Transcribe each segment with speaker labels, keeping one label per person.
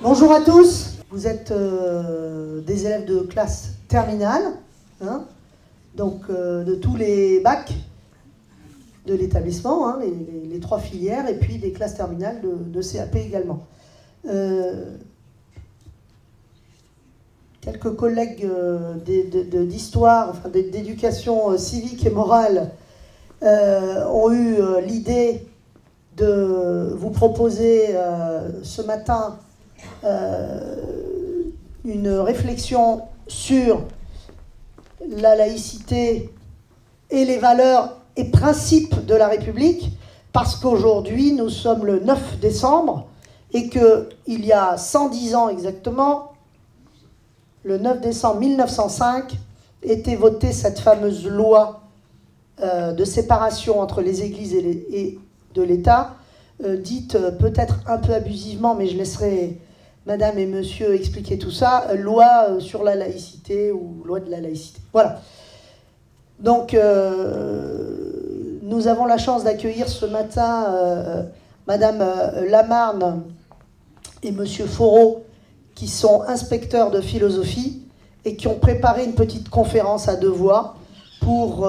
Speaker 1: Bonjour à tous, vous êtes des élèves de classe terminale, hein, donc de tous les bacs de l'établissement, hein, les trois filières, et puis des classes terminales de CAP également. Quelques collègues d'histoire, enfin, d'éducation civique et morale ont eu l'idée de vous proposer ce matin une réflexion sur la laïcité et les valeurs et principes de la République, parce qu'aujourd'hui nous sommes le 9 décembre et qu'il y a 110 ans exactement, le 9 décembre 1905, était votée cette fameuse loi de séparation entre les églises et de l'État, dite peut-être un peu abusivement, mais je laisserai Madame et Monsieur expliquer tout ça, loi sur la laïcité ou loi de la laïcité. Voilà. Donc, nous avons la chance d'accueillir ce matin Madame Lamarne et Monsieur Foreau, qui sont inspecteurs de philosophie et qui ont préparé une petite conférence à deux voix pour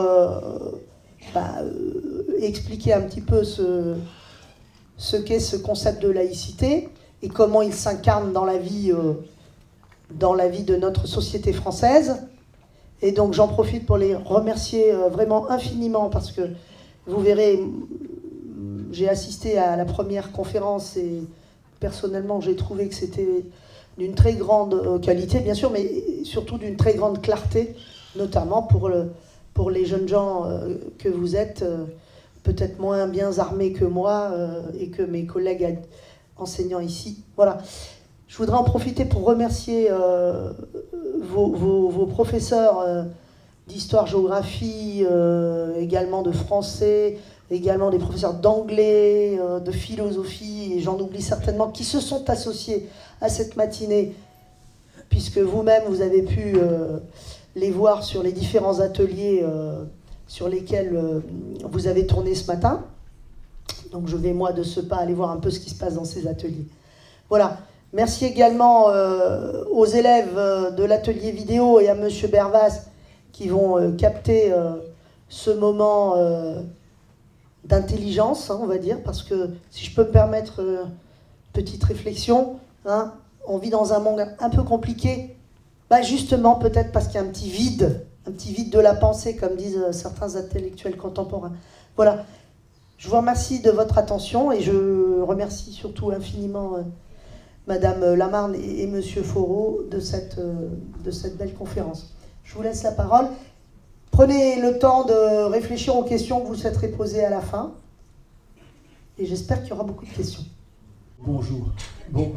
Speaker 1: expliquer un petit peu ce qu'est ce concept de laïcité et comment il s'incarne dans la vie de notre société française. Et donc j'en profite pour les remercier vraiment infiniment, parce que vous verrez, j'ai assisté à la première conférence et personnellement j'ai trouvé que c'était d'une très grande qualité, bien sûr, mais surtout d'une très grande clarté, notamment pour les jeunes gens que vous êtes, peut-être moins bien armés que moi et que mes collègues enseignants ici. Voilà. Je voudrais en profiter pour remercier vos professeurs d'histoire-géographie, également de français, également des professeurs d'anglais, de philosophie, et j'en oublie certainement, qui se sont associés à cette matinée, puisque vous-même, vous avez pu les voir sur les différents ateliers sur lesquels vous avez tourné ce matin. Donc je vais, moi, de ce pas, aller voir un peu ce qui se passe dans ces ateliers. Voilà. Merci également aux élèves de l'atelier vidéo et à Monsieur Bervas qui vont capter ce moment d'intelligence, hein, on va dire, parce que, si je peux me permettre une petite réflexion, hein, on vit dans un monde un peu compliqué, justement peut-être parce qu'il y a un petit vide de la pensée, comme disent certains intellectuels contemporains. Voilà. Je vous remercie de votre attention et je remercie surtout infiniment Madame Lamarne et Monsieur Foreau de cette belle conférence. Je vous laisse la parole. Prenez le temps de réfléchir aux questions que vous souhaiterez poser à la fin. Et j'espère qu'il y aura beaucoup de questions.
Speaker 2: Bonjour. Bon,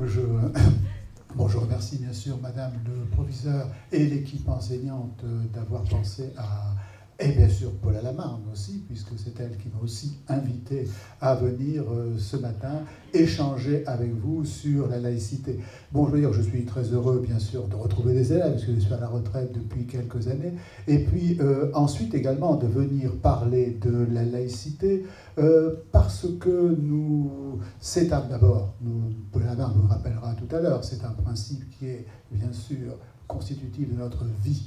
Speaker 2: je remercie bien sûr Madame le professeur et l'équipe enseignante d'avoir pensé à... Et bien sûr Paula Lamarne aussi, puisque c'est elle qui m'a aussi invité à venir ce matin échanger avec vous sur la laïcité. Bon, je veux dire, je suis très heureux bien sûr de retrouver des élèves, parce que je suis à la retraite depuis quelques années, et puis ensuite également de venir parler de la laïcité, parce que c'est d'abord, Paula Lamarne nous rappellera tout à l'heure, c'est un principe qui est bien sûr constitutif de notre vie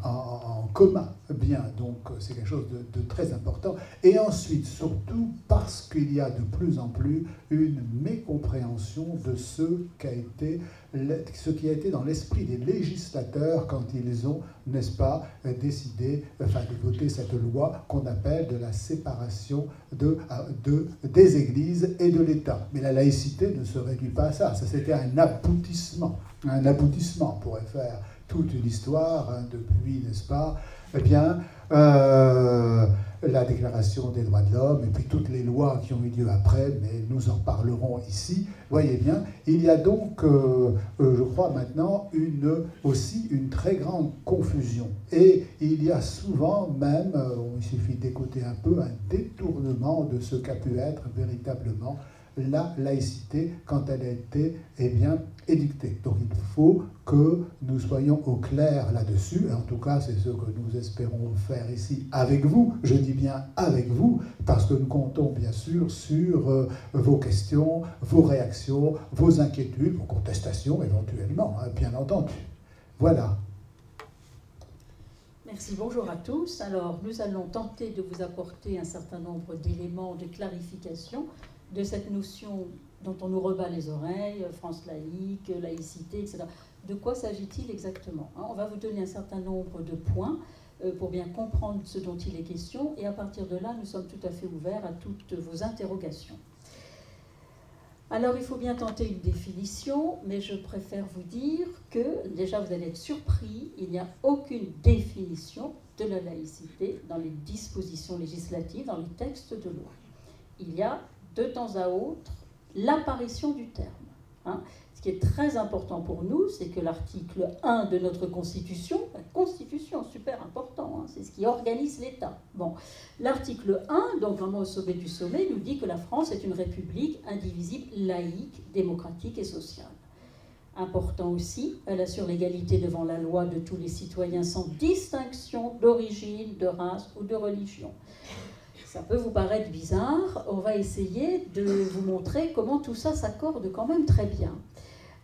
Speaker 2: en commun, bien, donc c'est quelque chose de très important. Et ensuite, surtout, parce qu'il y a de plus en plus une mécompréhension de ce qui a été dans l'esprit des législateurs quand ils ont, n'est-ce pas, décidé, de voter cette loi qu'on appelle de la séparation des églises et de l'État. Mais la laïcité ne se réduit pas à ça. Ça, c'était un aboutissement. Un aboutissement pourrait faire toute une histoire, hein, depuis, n'est-ce pas, eh bien, la Déclaration des droits de l'homme, et puis toutes les lois qui ont eu lieu après, mais nous en parlerons ici. Voyez bien, il y a donc, je crois maintenant, aussi une très grande confusion. Et il y a souvent même, il suffit d'écouter un peu, un détournement de ce qu'a pu être véritablement la laïcité quand elle a été édictée. Donc il faut que nous soyons au clair là-dessus, et en tout cas c'est ce que nous espérons faire ici avec vous, je dis bien avec vous, parce que nous comptons bien sûr sur vos questions, vos réactions, vos inquiétudes, vos contestations éventuellement, hein, bien entendu. Voilà.
Speaker 3: Merci, bonjour à tous. Alors, nous allons tenter de vous apporter un certain nombre d'éléments de clarification de cette notion dont on nous rebat les oreilles, France laïque, laïcité, etc. De quoi s'agit-il exactement? On va vous donner un certain nombre de points pour bien comprendre ce dont il est question, et à partir de là, nous sommes tout à fait ouverts à toutes vos interrogations. Alors, il faut bien tenter une définition, mais je préfère vous dire que, déjà, vous allez être surpris, il n'y a aucune définition de la laïcité dans les dispositions législatives, dans les textes de loi. Il y a, de temps à autre, l'apparition du terme. Hein. Ce qui est très important pour nous, c'est que l'article 1 de notre Constitution, la Constitution, super important, hein, c'est ce qui organise l'État. Bon, l'article 1, donc vraiment au sommet du sommet, nous dit que la France est une république indivisible, laïque, démocratique et sociale. Important aussi, elle assure l'égalité devant la loi de tous les citoyens sans distinction d'origine, de race ou de religion. Ça peut vous paraître bizarre, on va essayer de vous montrer comment tout ça s'accorde quand même très bien.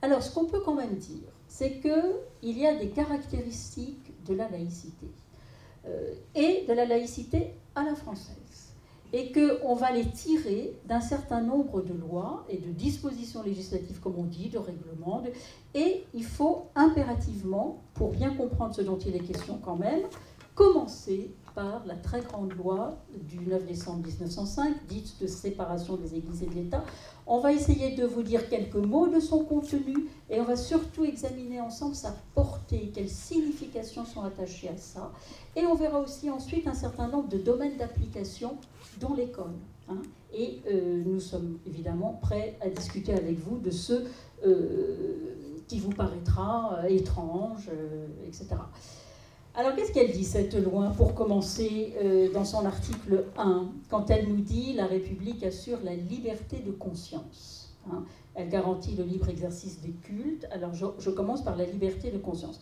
Speaker 3: Alors, ce qu'on peut quand même dire, c'est qu'il y a des caractéristiques de la laïcité, et de la laïcité à la française, et qu'on va les tirer d'un certain nombre de lois et de dispositions législatives, comme on dit, de règlements, et il faut impérativement, pour bien comprendre ce dont il est question quand même, commencer par la très grande loi du 9 décembre 1905, dite de séparation des églises et de l'État. On va essayer de vous dire quelques mots de son contenu, et on va surtout examiner ensemble sa portée, quelles significations sont attachées à ça, et on verra aussi ensuite un certain nombre de domaines d'application dont l'école. Hein. Et nous sommes évidemment prêts à discuter avec vous de ce qui vous paraîtra étrange, etc. Alors, qu'est-ce qu'elle dit, cette loi, pour commencer, dans son article 1, quand elle nous dit « La République assure la liberté de conscience hein. ». Elle garantit le libre exercice des cultes. Alors, je commence par la liberté de conscience.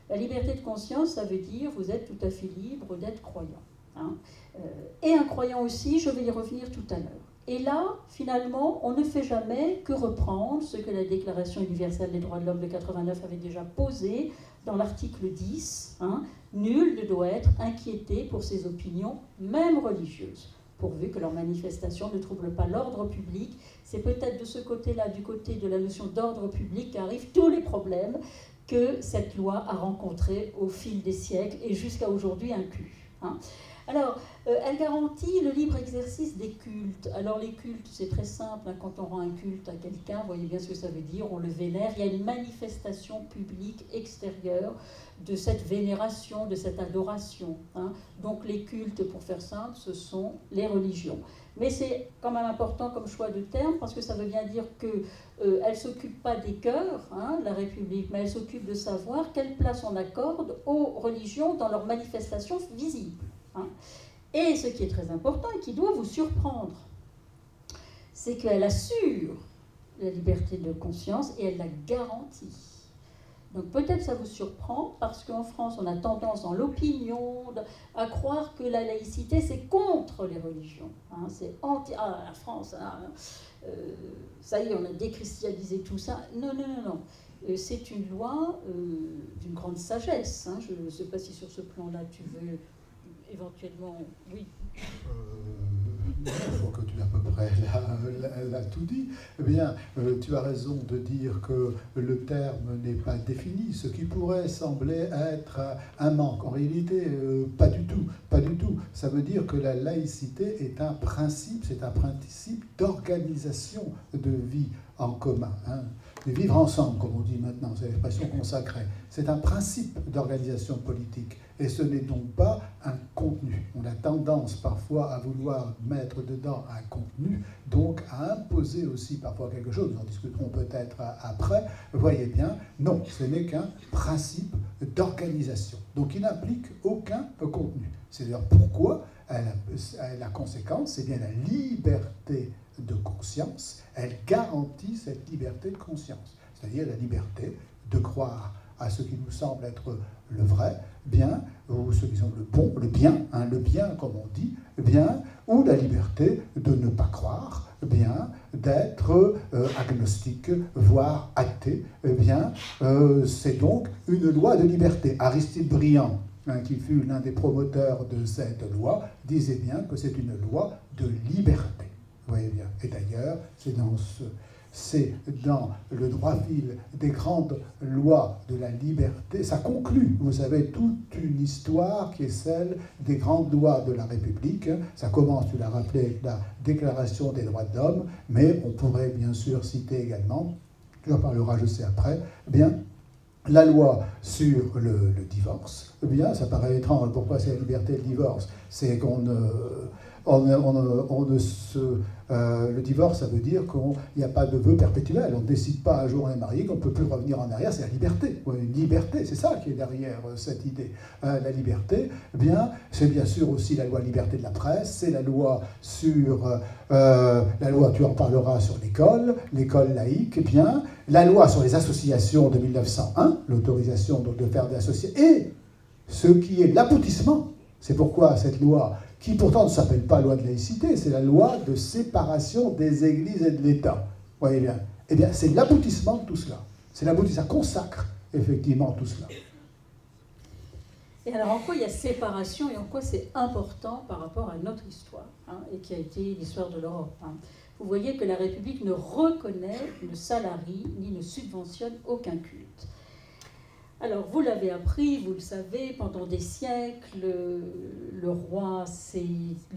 Speaker 3: La liberté de conscience, ça veut dire vous êtes tout à fait libre d'être croyant. Hein. Et incroyant aussi, je vais y revenir tout à l'heure. Et là, finalement, on ne fait jamais que reprendre ce que la Déclaration universelle des droits de l'homme de 89 avait déjà posé dans l'article 10. Hein, nul ne doit être inquiété pour ses opinions, même religieuses, pourvu que leur manifestation ne trouble pas l'ordre public. C'est peut-être de ce côté-là, du côté de la notion d'ordre public, qu'arrivent tous les problèmes que cette loi a rencontrés au fil des siècles et jusqu'à aujourd'hui inclus. Hein. Alors, elle garantit le libre exercice des cultes. Alors, les cultes, c'est très simple. Hein, quand on rend un culte à quelqu'un, vous voyez bien ce que ça veut dire, on le vénère. Il y a une manifestation publique extérieure de cette vénération, de cette adoration. Hein. Donc, les cultes, pour faire simple, ce sont les religions. Mais c'est quand même important comme choix de terme, parce que ça veut bien dire qu'elle ne s'occupe pas des cœurs, hein, la République, mais elle s'occupe de savoir quelle place on accorde aux religions dans leurs manifestations visibles. Hein. Et ce qui est très important et qui doit vous surprendre, c'est qu'elle assure la liberté de conscience et elle la garantit. Donc peut-être ça vous surprend parce qu'en France, on a tendance dans l'opinion à croire que la laïcité, c'est contre les religions. Hein, c'est anti... Ah, la France, hein, ça y est, on a déchristianisé tout ça. Non, non, non, non. C'est une loi d'une grande sagesse. Hein. Je ne sais pas si sur ce plan-là, tu veux... éventuellement, oui.
Speaker 2: Je crois que tu as à peu près là tout dit. Eh bien, tu as raison de dire que le terme n'est pas défini, ce qui pourrait sembler être un manque. En réalité, pas du tout, pas du tout. Ça veut dire que la laïcité est un principe, c'est un principe d'organisation de vie en commun. Hein. De vivre ensemble, comme on dit maintenant, c'est l'expression consacrée. C'est un principe d'organisation politique. Et ce n'est donc pas un contenu. On a tendance parfois à vouloir mettre dedans un contenu, donc à imposer aussi parfois quelque chose. Nous en discuterons peut-être après. Voyez bien, non, ce n'est qu'un principe d'organisation. Donc il n'implique aucun contenu. C'est d'ailleurs pourquoi la conséquence, c'est bien la liberté de conscience. Elle garantit cette liberté de conscience, c'est-à-dire la liberté de croire à ce qui nous semble être le vrai, bien, ou ce qui semble le bon, le bien comme on dit, bien, ou la liberté de ne pas croire, bien, d'être agnostique, voire athée, bien, c'est donc une loi de liberté. Aristide Briand, qui fut l'un des promoteurs de cette loi, disait bien que c'est une loi de liberté. Vous voyez bien. Et d'ailleurs, c'est dans le droit fil des grandes lois de la liberté, ça conclut, vous savez, toute une histoire qui est celle des grandes lois de la République. Ça commence, tu l'as rappelé, avec la Déclaration des droits de l'homme, mais on pourrait bien sûr citer également, tu en parleras, je sais, après, bien, la loi sur le divorce. Eh bien, ça paraît étrange, pourquoi c'est la liberté de divorce? C'est qu'on le divorce, ça veut dire qu'il n'y a pas de vœu perpétuel. On ne décide pas un jour on est marié qu'on ne peut plus revenir en arrière. C'est la liberté. Une liberté, c'est ça qui est derrière cette idée. La liberté, eh bien, c'est bien sûr aussi la loi liberté de la presse. C'est la loi sur tu en parleras sur l'école laïque. Eh bien, la loi sur les associations de 1901, l'autorisation de faire des associations, et ce qui est l'aboutissement. C'est pourquoi cette loi, qui pourtant ne s'appelle pas loi de laïcité, c'est la loi de séparation des églises et de l'État. Vous voyez bien. Eh bien, c'est l'aboutissement de tout cela. C'est l'aboutissement, ça consacre effectivement tout cela.
Speaker 3: Et alors, en quoi il y a séparation et en quoi c'est important par rapport à notre histoire, et qui a été l'histoire de l'Europe. Vous voyez que la République ne reconnaît, ne salarie, ni ne subventionne aucun culte. Alors, vous l'avez appris, vous le savez, pendant des siècles, le roi, c'est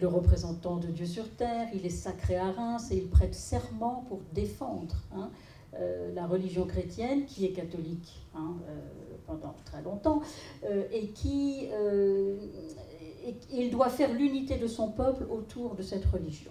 Speaker 3: le représentant de Dieu sur terre, il est sacré à Reims et il prête serment pour défendre la religion chrétienne, qui est catholique pendant très longtemps, et il doit faire l'unité de son peuple autour de cette religion.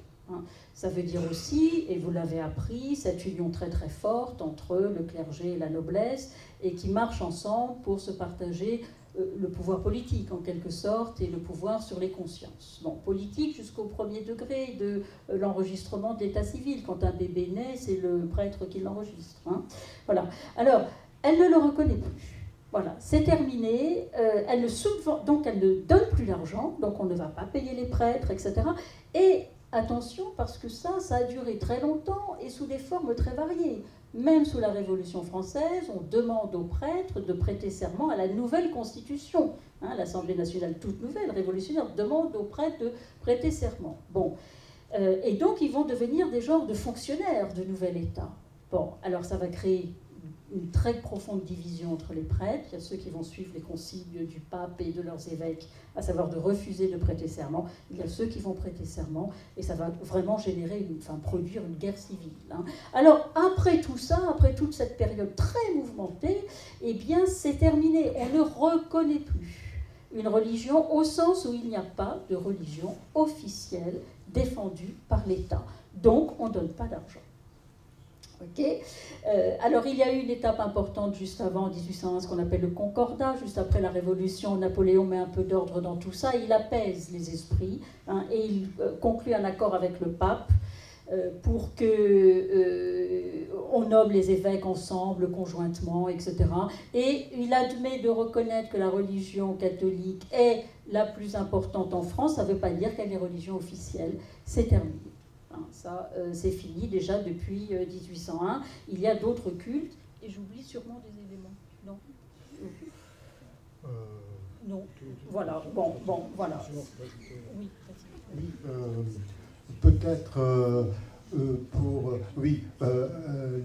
Speaker 3: Ça veut dire aussi, et vous l'avez appris, cette union très très forte entre le clergé et la noblesse, et qui marchent ensemble pour se partager le pouvoir politique en quelque sorte, et le pouvoir sur les consciences. Bon, politique jusqu'au premier degré de l'enregistrement d'état civil. Quand un bébé naît, c'est le prêtre qui l'enregistre. Voilà. Alors, elle ne le reconnaît plus. Voilà, c'est terminé. Donc elle ne donne plus l'argent, donc on ne va pas payer les prêtres, etc. Et attention, parce que ça a duré très longtemps et sous des formes très variées. Même sous la Révolution française, on demande aux prêtres de prêter serment à la nouvelle Constitution. L'Assemblée nationale toute nouvelle, révolutionnaire, demande aux prêtres de prêter serment. Bon. Et donc, ils vont devenir des genres de fonctionnaires de nouvel État. Bon, alors ça va créer une très profonde division entre les prêtres. Il y a ceux qui vont suivre les consignes du pape et de leurs évêques, à savoir de refuser de prêter serment. Il y a ceux qui vont prêter serment, et ça va vraiment produire une guerre civile. Alors, après tout ça, après toute cette période très mouvementée, eh bien, c'est terminé. On ne reconnaît plus une religion au sens où il n'y a pas de religion officielle défendue par l'État. Donc, on ne donne pas d'argent. Okay. Alors il y a eu une étape importante juste avant, en 1801, ce qu'on appelle le Concordat. Juste après la Révolution, Napoléon met un peu d'ordre dans tout ça, il apaise les esprits, et il conclut un accord avec le pape pour qu'on nomme les évêques ensemble, conjointement, etc. Et il admet de reconnaître que la religion catholique est la plus importante en France. Ça ne veut pas dire qu'elle est religion officielle. C'est terminé. Ça, c'est fini déjà depuis 1801. Il y a d'autres cultes, et j'oublie sûrement des éléments. Non non. Voilà. Bon, voilà. Oui,
Speaker 2: peut-être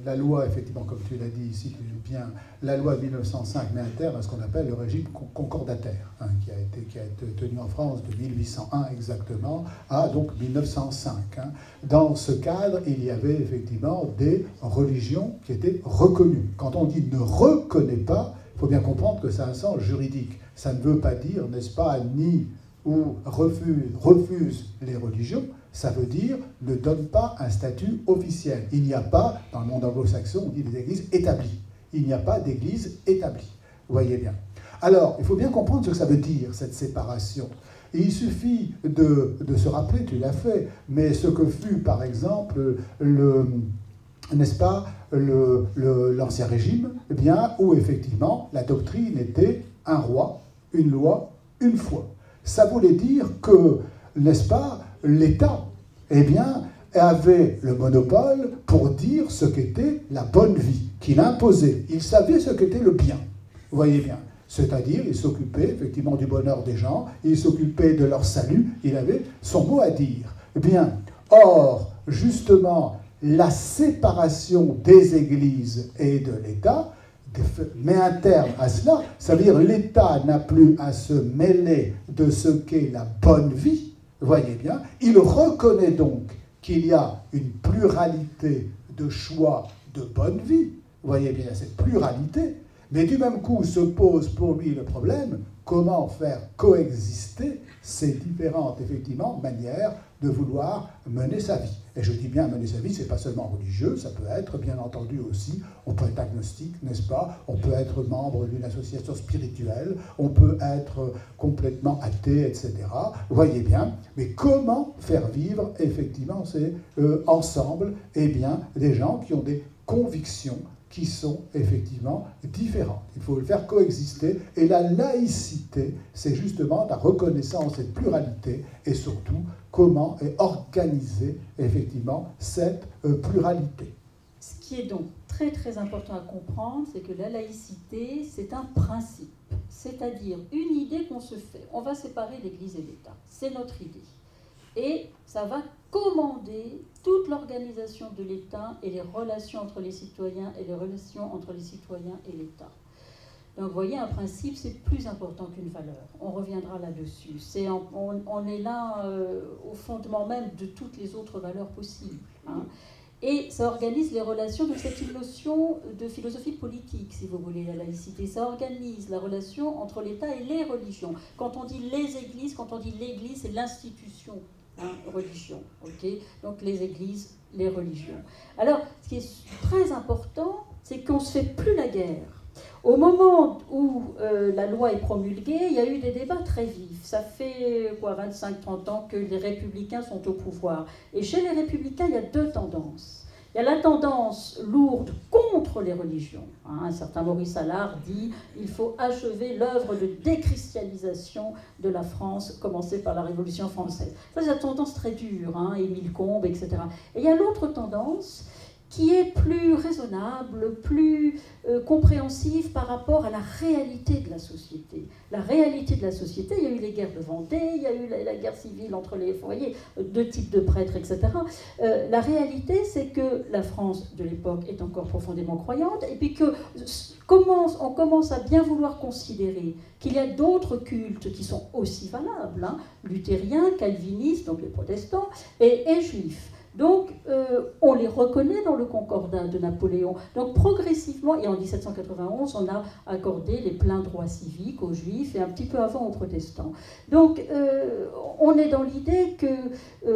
Speaker 2: la loi, effectivement, comme tu l'as dit ici, bien, la loi de 1905 met un terme à ce qu'on appelle le régime concordataire, qui a été tenu en France de 1801 exactement à donc 1905. Dans ce cadre, il y avait effectivement des religions qui étaient reconnues. Quand on dit ne reconnaît pas, il faut bien comprendre que ça a un sens juridique. Ça ne veut pas dire, n'est-ce pas, ni ou refuse les religions. Ça veut dire ne donne pas un statut officiel. Il n'y a pas, dans le monde anglo-saxon, on dit des églises établies. Il n'y a pas d'église établie. Vous voyez bien. Alors, il faut bien comprendre ce que ça veut dire, cette séparation. Il suffit de se rappeler, tu l'as fait, mais ce que fut par exemple n'est-ce pas, l'Ancien Régime, eh bien, où effectivement la doctrine était un roi, une loi, une foi. Ça voulait dire que, n'est-ce pas, l'État, eh bien, avait le monopole pour dire ce qu'était la bonne vie, qu'il imposait. Il savait ce qu'était le bien. Vous voyez bien. C'est-à-dire, il s'occupait effectivement du bonheur des gens, il s'occupait de leur salut, il avait son mot à dire. Eh bien, or, justement, la séparation des églises et de l'État met un terme à cela. Ça veut dire que l'État n'a plus à se mêler de ce qu'est la bonne vie. Vous voyez bien, il reconnaît donc qu'il y a une pluralité de choix de bonne vie. Vous voyez bien cette pluralité. Mais du même coup se pose pour lui le problème, comment faire coexister ces différentes, effectivement, manières de vouloir mener sa vie. Et je dis bien mener sa vie, c'est pas seulement religieux, ça peut être, bien entendu aussi, on peut être agnostique, n'est-ce pas? On peut être membre d'une association spirituelle, on peut être complètement athée, etc. Vous voyez bien, mais comment faire vivre, effectivement, c'est ensemble, eh bien, des gens qui ont des convictions qui sont effectivement différentes. Il faut le faire coexister. Et la laïcité, c'est justement la reconnaissance de cette pluralité et surtout comment est organisée effectivement cette pluralité.
Speaker 3: Ce qui est donc très très important à comprendre, c'est que la laïcité, c'est un principe, c'est-à-dire une idée qu'on se fait. On va séparer l'Église et l'État. C'est notre idée. Et ça va commander toute l'organisation de l'État et les relations entre les citoyens et les relations entre les citoyens et l'État. Donc vous voyez, un principe, c'est plus important qu'une valeur. On reviendra là-dessus. On est là au fondement même de toutes les autres valeurs possibles. Hein. Et ça organise les relations, donc c'est une notion de philosophie politique, si vous voulez, la laïcité. Ça organise la relation entre l'État et les religions. Quand on dit les églises, quand on dit l'Église, c'est l'institution. Religion, ok? Donc les églises, les religions. Alors, ce qui est très important, c'est qu'on ne se fait plus la guerre. Au moment où la loi est promulguée, il y a eu des débats très vifs. Ça fait 25-30 ans que les républicains sont au pouvoir. Et chez les républicains, il y a deux tendances. Il y a la tendance lourde contre les religions. Un certain Maurice Allard dit qu'il faut achever l'œuvre de déchristianisation de la France, commencée par la Révolution française. Ça, c'est la tendance très dure, Émile Combes, etc. Et il y a l'autre tendance qui est plus raisonnable, plus compréhensive par rapport à la réalité de la société. La réalité de la société, il y a eu les guerres de Vendée, il y a eu la guerre civile entre les, vous voyez, deux types de prêtres, etc. La réalité, c'est que la France de l'époque est encore profondément croyante, et puis qu'on commence à bien vouloir considérer qu'il y a d'autres cultes qui sont aussi valables, luthériens, calvinistes, donc les protestants, et juifs. Donc, on les reconnaît dans le Concordat de Napoléon. Donc, progressivement, et en 1791, on a accordé les pleins droits civiques aux Juifs et un petit peu avant aux protestants. Donc, on est dans l'idée que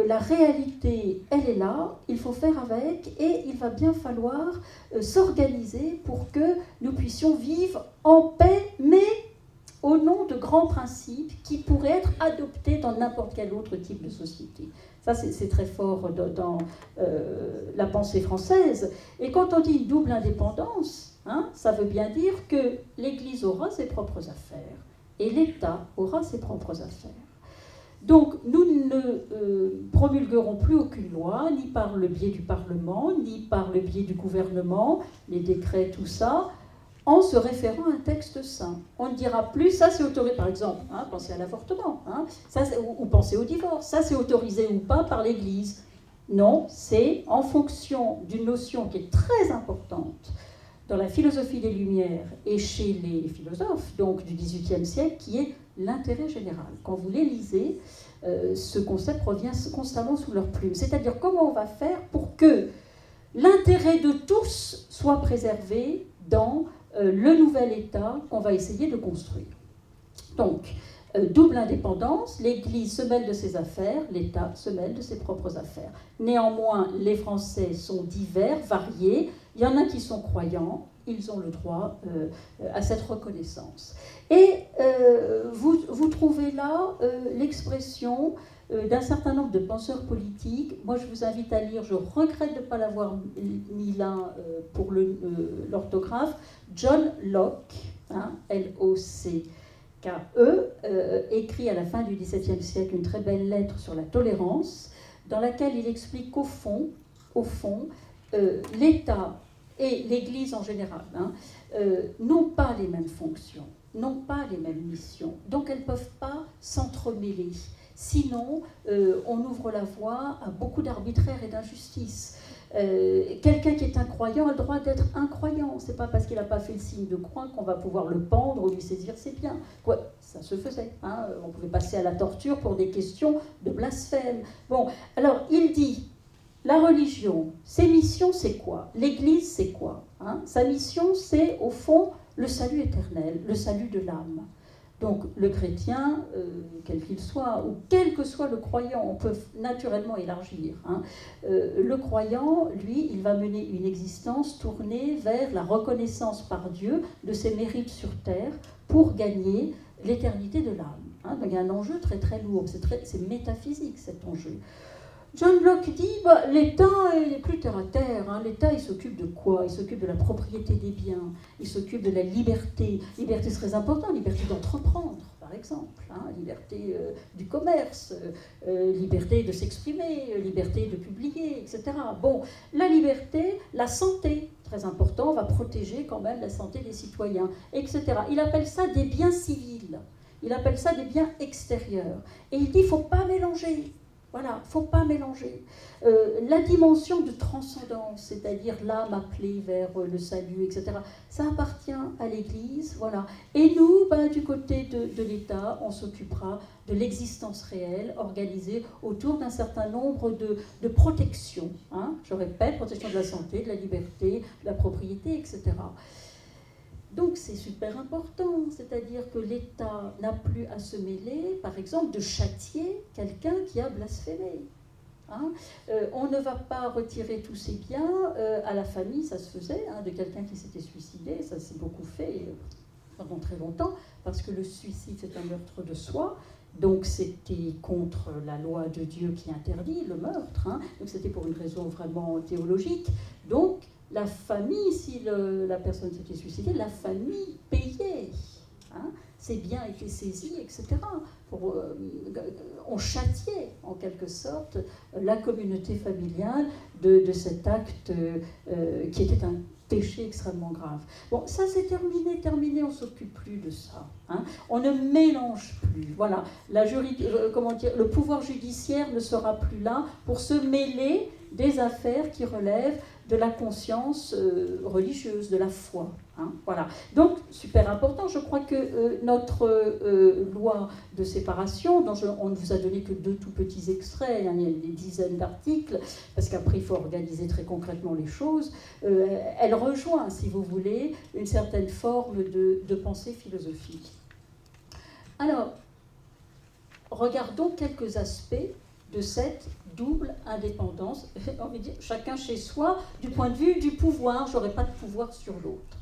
Speaker 3: la réalité, elle est là, il faut faire avec, et il va bien falloir s'organiser pour que nous puissions vivre en paix, mais au nom de grands principes qui pourraient être adoptés dans n'importe quel autre type de société. Ça, c'est très fort dans la pensée française. Et quand on dit double indépendance, ça veut bien dire que l'Église aura ses propres affaires et l'État aura ses propres affaires. Donc, nous ne promulguerons plus aucune loi, ni par le biais du Parlement, ni par le biais du gouvernement, les décrets, tout ça, en se référant à un texte saint. On ne dira plus, ça c'est autorisé, par exemple, pensez à l'avortement, ou pensez au divorce, ça c'est autorisé ou pas par l'Église. Non, c'est en fonction d'une notion qui est très importante dans la philosophie des Lumières et chez les philosophes, donc du XVIIIe siècle, qui est l'intérêt général. Quand vous les lisez, ce concept revient constamment sous leur plume. C'est-à-dire comment on va faire pour que l'intérêt de tous soit préservé dans le nouvel État qu'on va essayer de construire. Donc, double indépendance, l'Église se mêle de ses affaires, l'État se mêle de ses propres affaires. Néanmoins, les Français sont divers, variés, Il y en a qui sont croyants, ils ont le droit à cette reconnaissance. Et vous trouvez là l'expression d'un certain nombre de penseurs politiques. Moi, je vous invite à lire, je regrette de ne pas l'avoir mis là pour l'orthographe, John Locke, hein, L-O-C-K-E, écrit à la fin du XVIIe siècle une très belle lettre sur la tolérance, dans laquelle il explique qu'au fond, l'État et l'Église en général n'ont pas les mêmes fonctions, n'ont pas les mêmes missions, donc elles ne peuvent pas s'entremêler. Sinon, on ouvre la voie à beaucoup d'arbitraire et d'injustice. Quelqu'un qui est incroyant a le droit d'être incroyant. C'est pas parce qu'il n'a pas fait le signe de croix qu'on va pouvoir le pendre ou lui saisir ses biens. Quoi, ça se faisait. Hein. On pouvait passer à la torture pour des questions de blasphème. Bon, alors il dit, la religion, ses missions, c'est quoi? L'Église, c'est quoi, hein? Sa mission, c'est au fond le salut éternel, le salut de l'âme. Donc le chrétien, quel qu'il soit, ou quel que soit le croyant, on peut naturellement élargir. Hein. Le croyant, lui, il va mener une existence tournée vers la reconnaissance par Dieu de ses mérites sur terre pour gagner l'éternité de l'âme. Hein. Donc il y a un enjeu très très lourd, c'est métaphysique cet enjeu. John Locke dit, l'État, il est plus terre à terre. Hein. L'État, il s'occupe de quoi? Il s'occupe de la propriété des biens, il s'occupe de la liberté. Liberté, c'est très important, liberté d'entreprendre, par exemple. Hein. Liberté du commerce, liberté de s'exprimer, liberté de publier, etc. Bon, la liberté, la santé, très important, on va protéger quand même la santé des citoyens, etc. Il appelle ça des biens civils, il appelle ça des biens extérieurs. Et il dit, il ne faut pas mélanger. Voilà, il ne faut pas mélanger. La dimension de transcendance, c'est-à-dire l'âme appelée vers le salut, etc., ça appartient à l'Église. Voilà. Et nous, du côté de l'État, on s'occupera de l'existence réelle organisée autour d'un certain nombre de protections. Hein, je répète, protection de la santé, de la liberté, de la propriété, etc. Donc c'est super important, c'est-à-dire que l'État n'a plus à se mêler, par exemple, de châtier quelqu'un qui a blasphémé. Hein. On ne va pas retirer tous ses biens à la famille, ça se faisait, hein, de quelqu'un qui s'était suicidé, ça s'est beaucoup fait pendant très longtemps, parce que le suicide c'est un meurtre de soi, donc c'était contre la loi de Dieu qui interdit le meurtre, hein. Donc c'était pour une raison vraiment théologique. Donc la famille, si la personne s'était suicidée, la famille payait. Hein, ses biens étaient saisis, etc. On châtiait, en quelque sorte, la communauté familiale de cet acte qui était un péché extrêmement grave. Bon, ça c'est terminé, on ne s'occupe plus de ça. Hein. On ne mélange plus. Voilà, le pouvoir judiciaire ne sera plus là pour se mêler des affaires qui relèvent de la conscience religieuse, de la foi. Hein, voilà. Donc, super important, je crois que notre loi de séparation, dont on ne vous a donné que 2 tout petits extraits, hein, il y a des dizaines d'articles, parce qu'après il faut organiser très concrètement les choses, elle rejoint, si vous voulez, une certaine forme de pensée philosophique. Alors, regardons quelques aspects de cette double indépendance, j'ai envie de dire, chacun chez soi, du point de vue du pouvoir, j'aurais pas de pouvoir sur l'autre.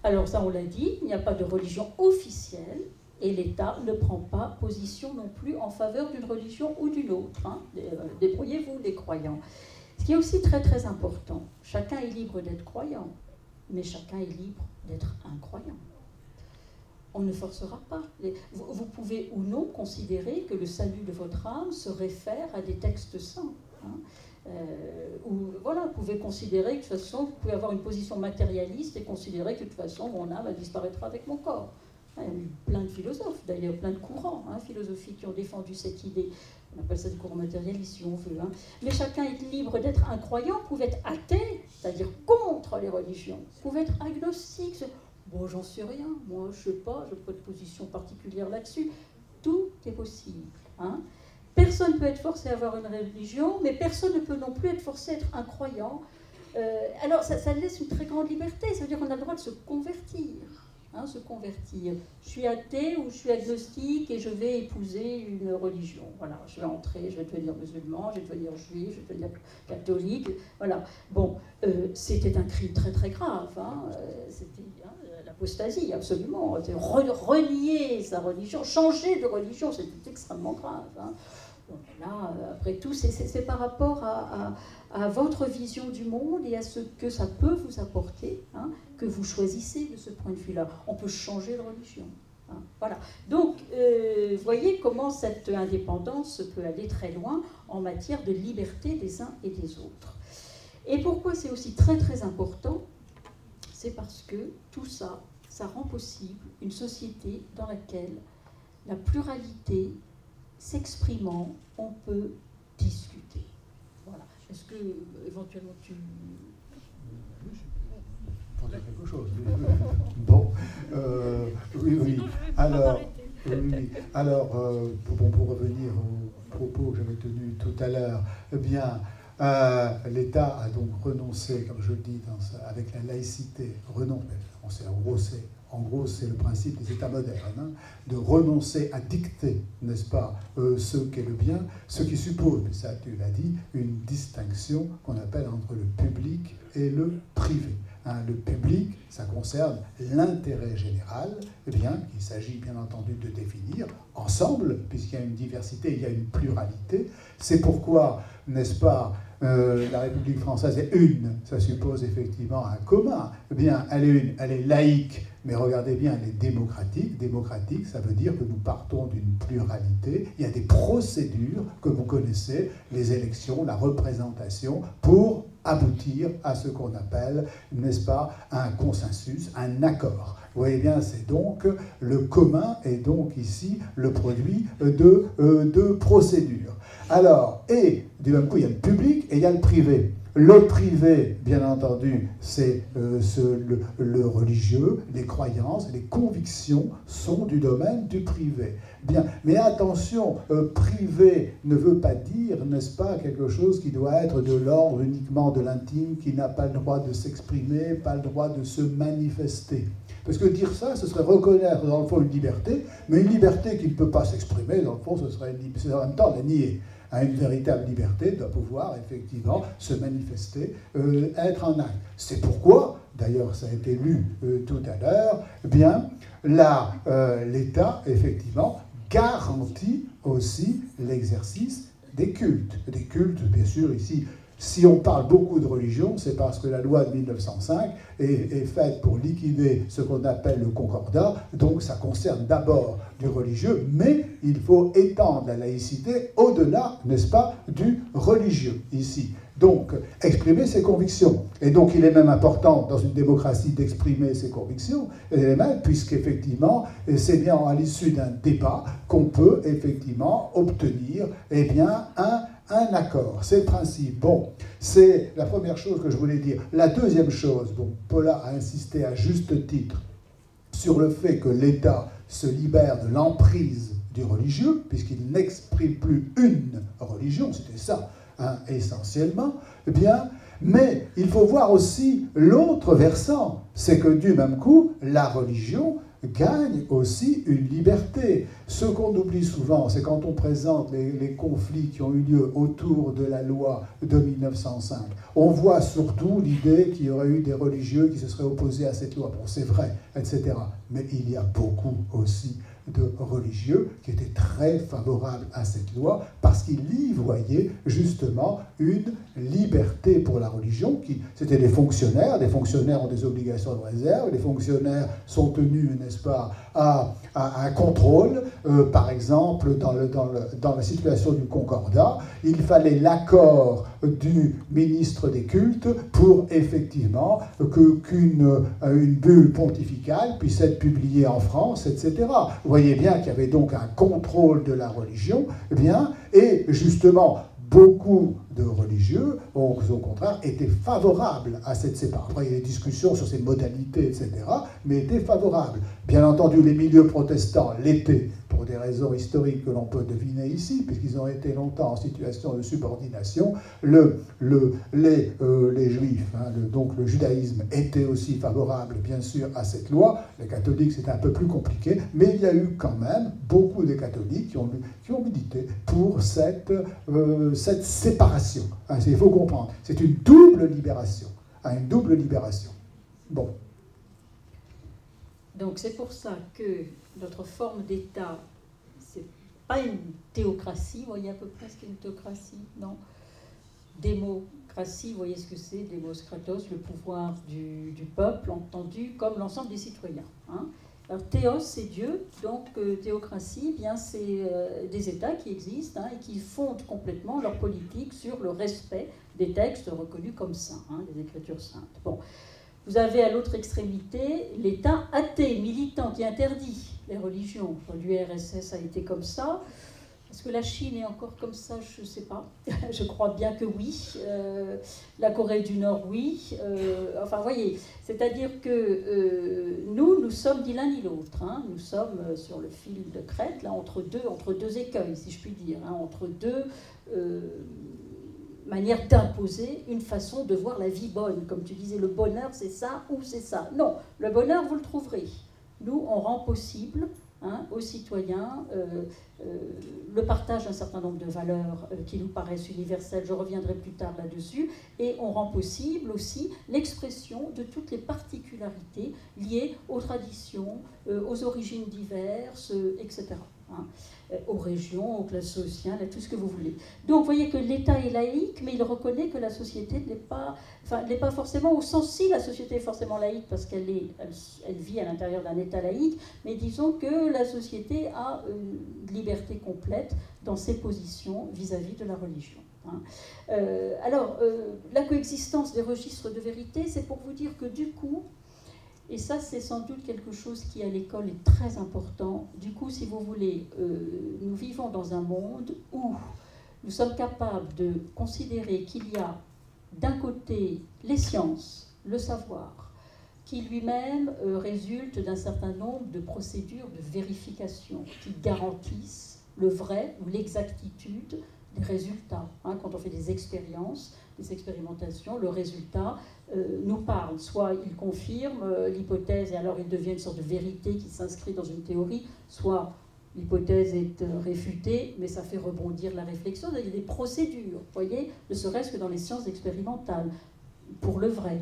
Speaker 3: Alors ça on l'a dit, il n'y a pas de religion officielle, et l'État ne prend pas position non plus en faveur d'une religion ou d'une autre. Hein. Débrouillez-vous les croyants. Ce qui est aussi très très important, chacun est libre d'être croyant, mais chacun est libre d'être incroyant. On ne forcera pas. Vous pouvez ou non considérer que le salut de votre âme se réfère à des textes saints. Hein. Ou voilà, vous pouvez considérer que de toute façon, vous pouvez avoir une position matérialiste et considérer que de toute façon, mon âme elle disparaîtra avec mon corps. Il y a eu plein de philosophes, d'ailleurs plein de courants philosophiques qui ont défendu cette idée. On appelle ça des courants matérialistes si on veut. Hein. Mais chacun est libre d'être incroyant, vous pouvez être athée, c'est-à-dire contre les religions. Vous pouvez être agnostique. Bon, j'en sais rien, moi je sais pas, je n'ai pas de position particulière là-dessus. Tout est possible. Hein. Personne ne peut être forcé à avoir une religion, mais personne ne peut non plus être forcé à être un croyant. Alors ça laisse une très grande liberté, ça veut dire qu'on a le droit de se convertir. hein, se convertir. Je suis athée ou je suis agnostique et je vais épouser une religion. Voilà, je vais entrer, je vais devenir musulman, je vais devenir juif, je vais devenir catholique. Voilà. Bon, c'était un crime très très grave. Hein, c'était l'apostasie, absolument. Renier sa religion, changer de religion, c'était extrêmement grave. Hein. Donc là, après tout, c'est par rapport à votre vision du monde et à ce que ça peut vous apporter, hein, que vous choisissez de ce point de vue-là. On peut changer de religion. Hein, voilà. Donc, voyez comment cette indépendance peut aller très loin en matière de liberté des uns et des autres. Et pourquoi c'est aussi très très important? C'est parce que tout ça, ça rend possible une société dans laquelle la pluralité s'exprimant, on peut discuter. Voilà. Est-ce que, éventuellement, tu...
Speaker 2: Pour dire quelque chose. Bon, oui. Alors, pour revenir aux propos que j'avais tenus tout à l'heure, eh bien, l'État a donc renoncé, comme je le dis, avec la laïcité, en gros, c'est le principe des États modernes, hein, de renoncer à dicter, n'est-ce pas, ce qu'est le bien, ce qui suppose, mais ça tu l'as dit, une distinction qu'on appelle entre le public et le privé. Hein, le public, ça concerne l'intérêt général, eh bien, il s'agit bien entendu de définir ensemble, puisqu'il y a une diversité, il y a une pluralité. C'est pourquoi, n'est-ce pas, la République française est une, ça suppose effectivement un commun. Eh bien, elle est une, elle est laïque, mais regardez bien, elle est démocratique. Démocratique, ça veut dire que nous partons d'une pluralité. Il y a des procédures que vous connaissez, les élections, la représentation, pour aboutir à ce qu'on appelle, n'est-ce pas, un consensus, un accord. Vous voyez bien, c'est donc le commun est donc ici le produit de procédures. Alors, et du même coup, il y a le public et il y a le privé. Le privé, bien entendu, c'est le religieux, les croyances, les convictions sont du domaine du privé. Bien, mais attention, privé ne veut pas dire, n'est-ce pas, quelque chose qui doit être de l'ordre uniquement de l'intime, qui n'a pas le droit de s'exprimer, pas le droit de se manifester. Parce que dire ça, ce serait reconnaître dans le fond une liberté, mais une liberté qui ne peut pas s'exprimer, dans le fond, ce serait en même temps la nier. Une véritable liberté doit pouvoir effectivement se manifester, être en acte. C'est pourquoi, d'ailleurs ça a été lu tout à l'heure, eh bien l'État effectivement garantit aussi l'exercice des cultes. Des cultes, bien sûr, ici. Si on parle beaucoup de religion, c'est parce que la loi de 1905 est faite pour liquider ce qu'on appelle le concordat, donc ça concerne d'abord du religieux, mais il faut étendre la laïcité au-delà, n'est-ce pas, du religieux, ici. Donc, exprimer ses convictions. Et donc, il est même important, dans une démocratie, d'exprimer ses convictions, puisqu'effectivement, c'est bien à l'issue d'un débat qu'on peut, effectivement, obtenir, eh bien, un accord, c'est le principe. Bon, c'est la première chose que je voulais dire. La deuxième chose, bon, Paula a insisté à juste titre sur le fait que l'État se libère de l'emprise du religieux, puisqu'il n'exprime plus une religion, c'était ça, hein, essentiellement, eh bien, mais il faut voir aussi l'autre versant, c'est que du même coup, la religion gagne aussi une liberté. Ce qu'on oublie souvent, c'est quand on présente les conflits qui ont eu lieu autour de la loi de 1905. On voit surtout l'idée qu'il y aurait eu des religieux qui se seraient opposés à cette loi. Bon, c'est vrai, etc. Mais il y a beaucoup aussi de religieux qui étaient très favorables à cette loi parce qu'ils y voyaient justement une liberté pour la religion. C'était des fonctionnaires ont des obligations de réserve, les fonctionnaires sont tenus, n'est-ce pas, à un contrôle. Par exemple, dans la situation du concordat, il fallait l'accord du ministre des cultes pour effectivement qu'une bulle pontificale puisse être publiée en France, etc. Vous voyez bien qu'il y avait donc un contrôle de la religion, eh bien, et justement, beaucoup de religieux, au contraire, étaient favorables à cette séparation. Après, il y a des discussions sur ces modalités, etc., mais étaient favorables. Bien entendu, les milieux protestants l'étaient, pour pour des raisons historiques que l'on peut deviner ici, puisqu'ils ont été longtemps en situation de subordination, les Juifs, hein, donc le judaïsme, était aussi favorable, bien sûr, à cette loi. Les catholiques, c'est un peu plus compliqué, mais il y a eu quand même beaucoup de catholiques qui ont milité pour cette séparation. Hein, il faut comprendre, c'est une double libération. Hein, une double libération. Bon.
Speaker 3: Donc c'est pour ça que notre forme d'État, c'est pas une théocratie, vous voyez à peu près ce qu'est une théocratie, non? Démocratie, vous voyez ce que c'est, démos kratos, le pouvoir du peuple, entendu comme l'ensemble des citoyens. Hein. Alors théos, c'est Dieu, donc théocratie, eh bien c'est des États qui existent hein, et qui fondent complètement leur politique sur le respect des textes reconnus comme saints, hein, des Écritures saintes. Bon. Vous avez à l'autre extrémité l'État athée, militant, qui interdit les religions. L'URSS a été comme ça. Est-ce que la Chine est encore comme ça? Je ne sais pas. Je crois bien que oui. La Corée du Nord, oui. Enfin, voyez, c'est-à-dire que nous sommes ni l'un ni l'autre. Hein. Nous sommes sur le fil de crête, là, entre deux écueils, si je puis dire, hein, entre deux manière d'imposer une façon de voir la vie bonne. Comme tu disais, le bonheur, c'est ça ou c'est ça. Non, le bonheur, vous le trouverez. Nous, on rend possible hein, aux citoyens le partage d'un certain nombre de valeurs qui nous paraissent universelles. Je reviendrai plus tard là-dessus. Et on rend possible aussi l'expression de toutes les particularités liées aux traditions, aux origines diverses, etc. Hein, aux régions, aux classes sociales, à tout ce que vous voulez. Donc vous voyez que l'État est laïque, mais il reconnaît que la société ne l'est pas forcément, au sens si la société est forcément laïque parce qu'elle vit à l'intérieur d'un État laïque, mais disons que la société a une liberté complète dans ses positions vis-à-vis de la religion. Hein. La coexistence des registres de vérité, c'est pour vous dire que du coup, et ça, c'est sans doute quelque chose qui, à l'école, est très important. Du coup, si vous voulez, nous vivons dans un monde où nous sommes capables de considérer qu'il y a, d'un côté, les sciences, le savoir, qui lui-même résulte d'un certain nombre de procédures de vérification qui garantissent le vrai ou l'exactitude des résultats. Hein, quand on fait des expériences, des expérimentations, le résultat nous parle. Soit il confirme l'hypothèse et alors il devient une sorte de vérité qui s'inscrit dans une théorie, soit l'hypothèse est réfutée, mais ça fait rebondir la réflexion. Il y a des procédures, vous voyez, ne serait-ce que dans les sciences expérimentales, pour le vrai.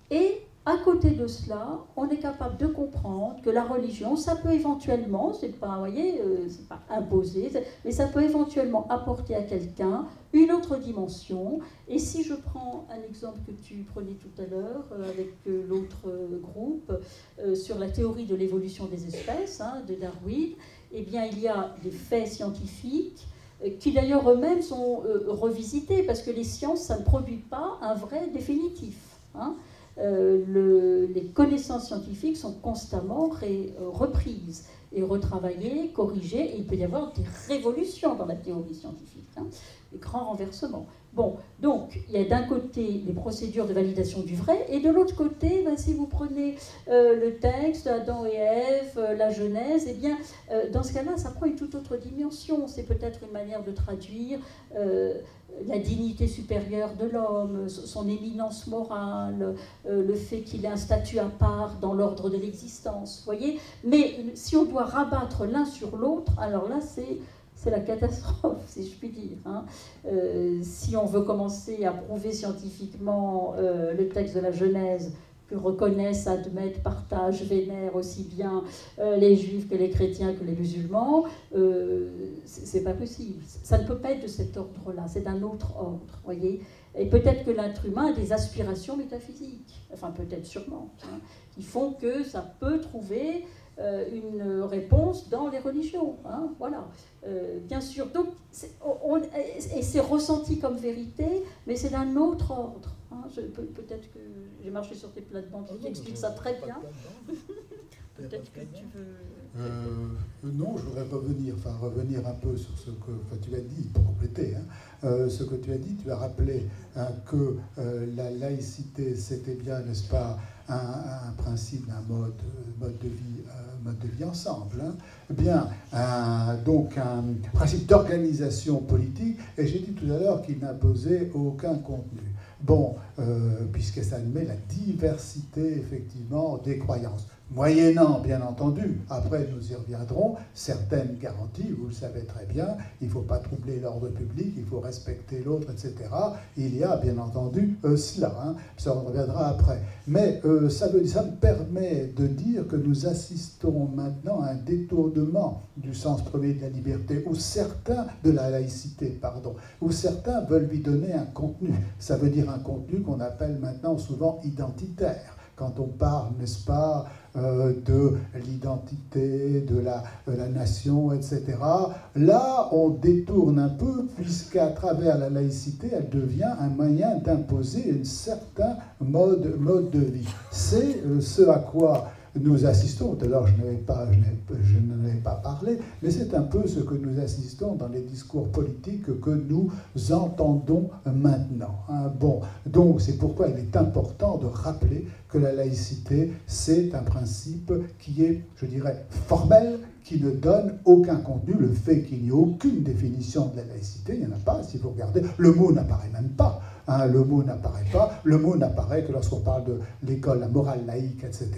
Speaker 3: Et à côté de cela, on est capable de comprendre que la religion, ça peut éventuellement, c'est pas, vous voyez, c'est pas imposé, mais ça peut éventuellement apporter à quelqu'un une autre dimension. Et si je prends un exemple que tu prenais tout à l'heure avec l'autre groupe sur la théorie de l'évolution des espèces hein, de Darwin, eh bien il y a des faits scientifiques qui d'ailleurs eux-mêmes sont revisités parce que les sciences, ça ne produit pas un vrai définitif. Hein. Les connaissances scientifiques sont constamment reprises et retravaillées, corrigées, et il peut y avoir des révolutions dans la théorie scientifique, hein, des grands renversements. Bon, donc, il y a d'un côté les procédures de validation du vrai, et de l'autre côté, ben, si vous prenez le texte, Adam et Ève, la Genèse, eh bien, dans ce cas-là, ça prend une toute autre dimension. C'est peut-être une manière de traduire la dignité supérieure de l'homme, son éminence morale, le fait qu'il ait un statut à part dans l'ordre de l'existence, vous voyez. Mais si on doit rabattre l'un sur l'autre, alors là, c'est la catastrophe, si je puis dire. Hein. Si on veut commencer à prouver scientifiquement le texte de la Genèse, que reconnaissent, admettent, partagent, vénèrent aussi bien les juifs que les chrétiens que les musulmans, c'est pas possible. Ça ne peut pas être de cet ordre-là, c'est d'un autre ordre, voyez. Et peut-être que l'être humain a des aspirations métaphysiques, enfin peut-être sûrement, hein, qui font que ça peut trouver une réponse dans les religions, hein, voilà. Bien sûr, donc, et c'est ressenti comme vérité, mais c'est d'un autre ordre. Hein. Peut-être que j'ai marché sur tes plates-bandes qui expliquent ça très bien. Peut-être que tu veux...
Speaker 2: non, je voudrais revenir un peu sur ce que tu as dit, pour compléter. Hein, ce que tu as dit, tu as rappelé que la laïcité, c'était bien, n'est-ce pas, un principe d'un mode de vie ensemble. Hein. Bien, donc un principe d'organisation politique, et j'ai dit tout à l'heure qu'il n'imposait aucun contenu. Bon, puisque ça admet la diversité, effectivement, des croyances. Moyennant, bien entendu, après nous y reviendrons, certaines garanties, vous le savez très bien, il ne faut pas troubler l'ordre public, il faut respecter l'autre, etc. Il y a, bien entendu, cela, hein, ça on reviendra après. Mais ça me permet de dire que nous assistons maintenant à un détournement du sens premier de la liberté, ou certains, de la laïcité, pardon, où certains veulent lui donner un contenu. Ça veut dire un contenu qu'on appelle maintenant souvent identitaire. Quand on parle, n'est-ce pas, de l'identité, de la nation, etc. Là, on détourne un peu, puisqu'à travers la laïcité, elle devient un moyen d'imposer un certain mode de vie. C'est ce à quoi nous assistons. Tout à l'heure, je n'en avais pas parlé, mais c'est un peu ce que nous assistons dans les discours politiques que nous entendons maintenant. Hein. Bon, donc c'est pourquoi il est important de rappeler que la laïcité, c'est un principe qui est, je dirais, formel, qui ne donne aucun contenu. Le fait qu'il n'y ait aucune définition de la laïcité, il n'y en a pas, si vous regardez, le mot n'apparaît même pas. Hein, le mot n'apparaît pas, le mot n'apparaît que lorsqu'on parle de l'école, la morale laïque, etc.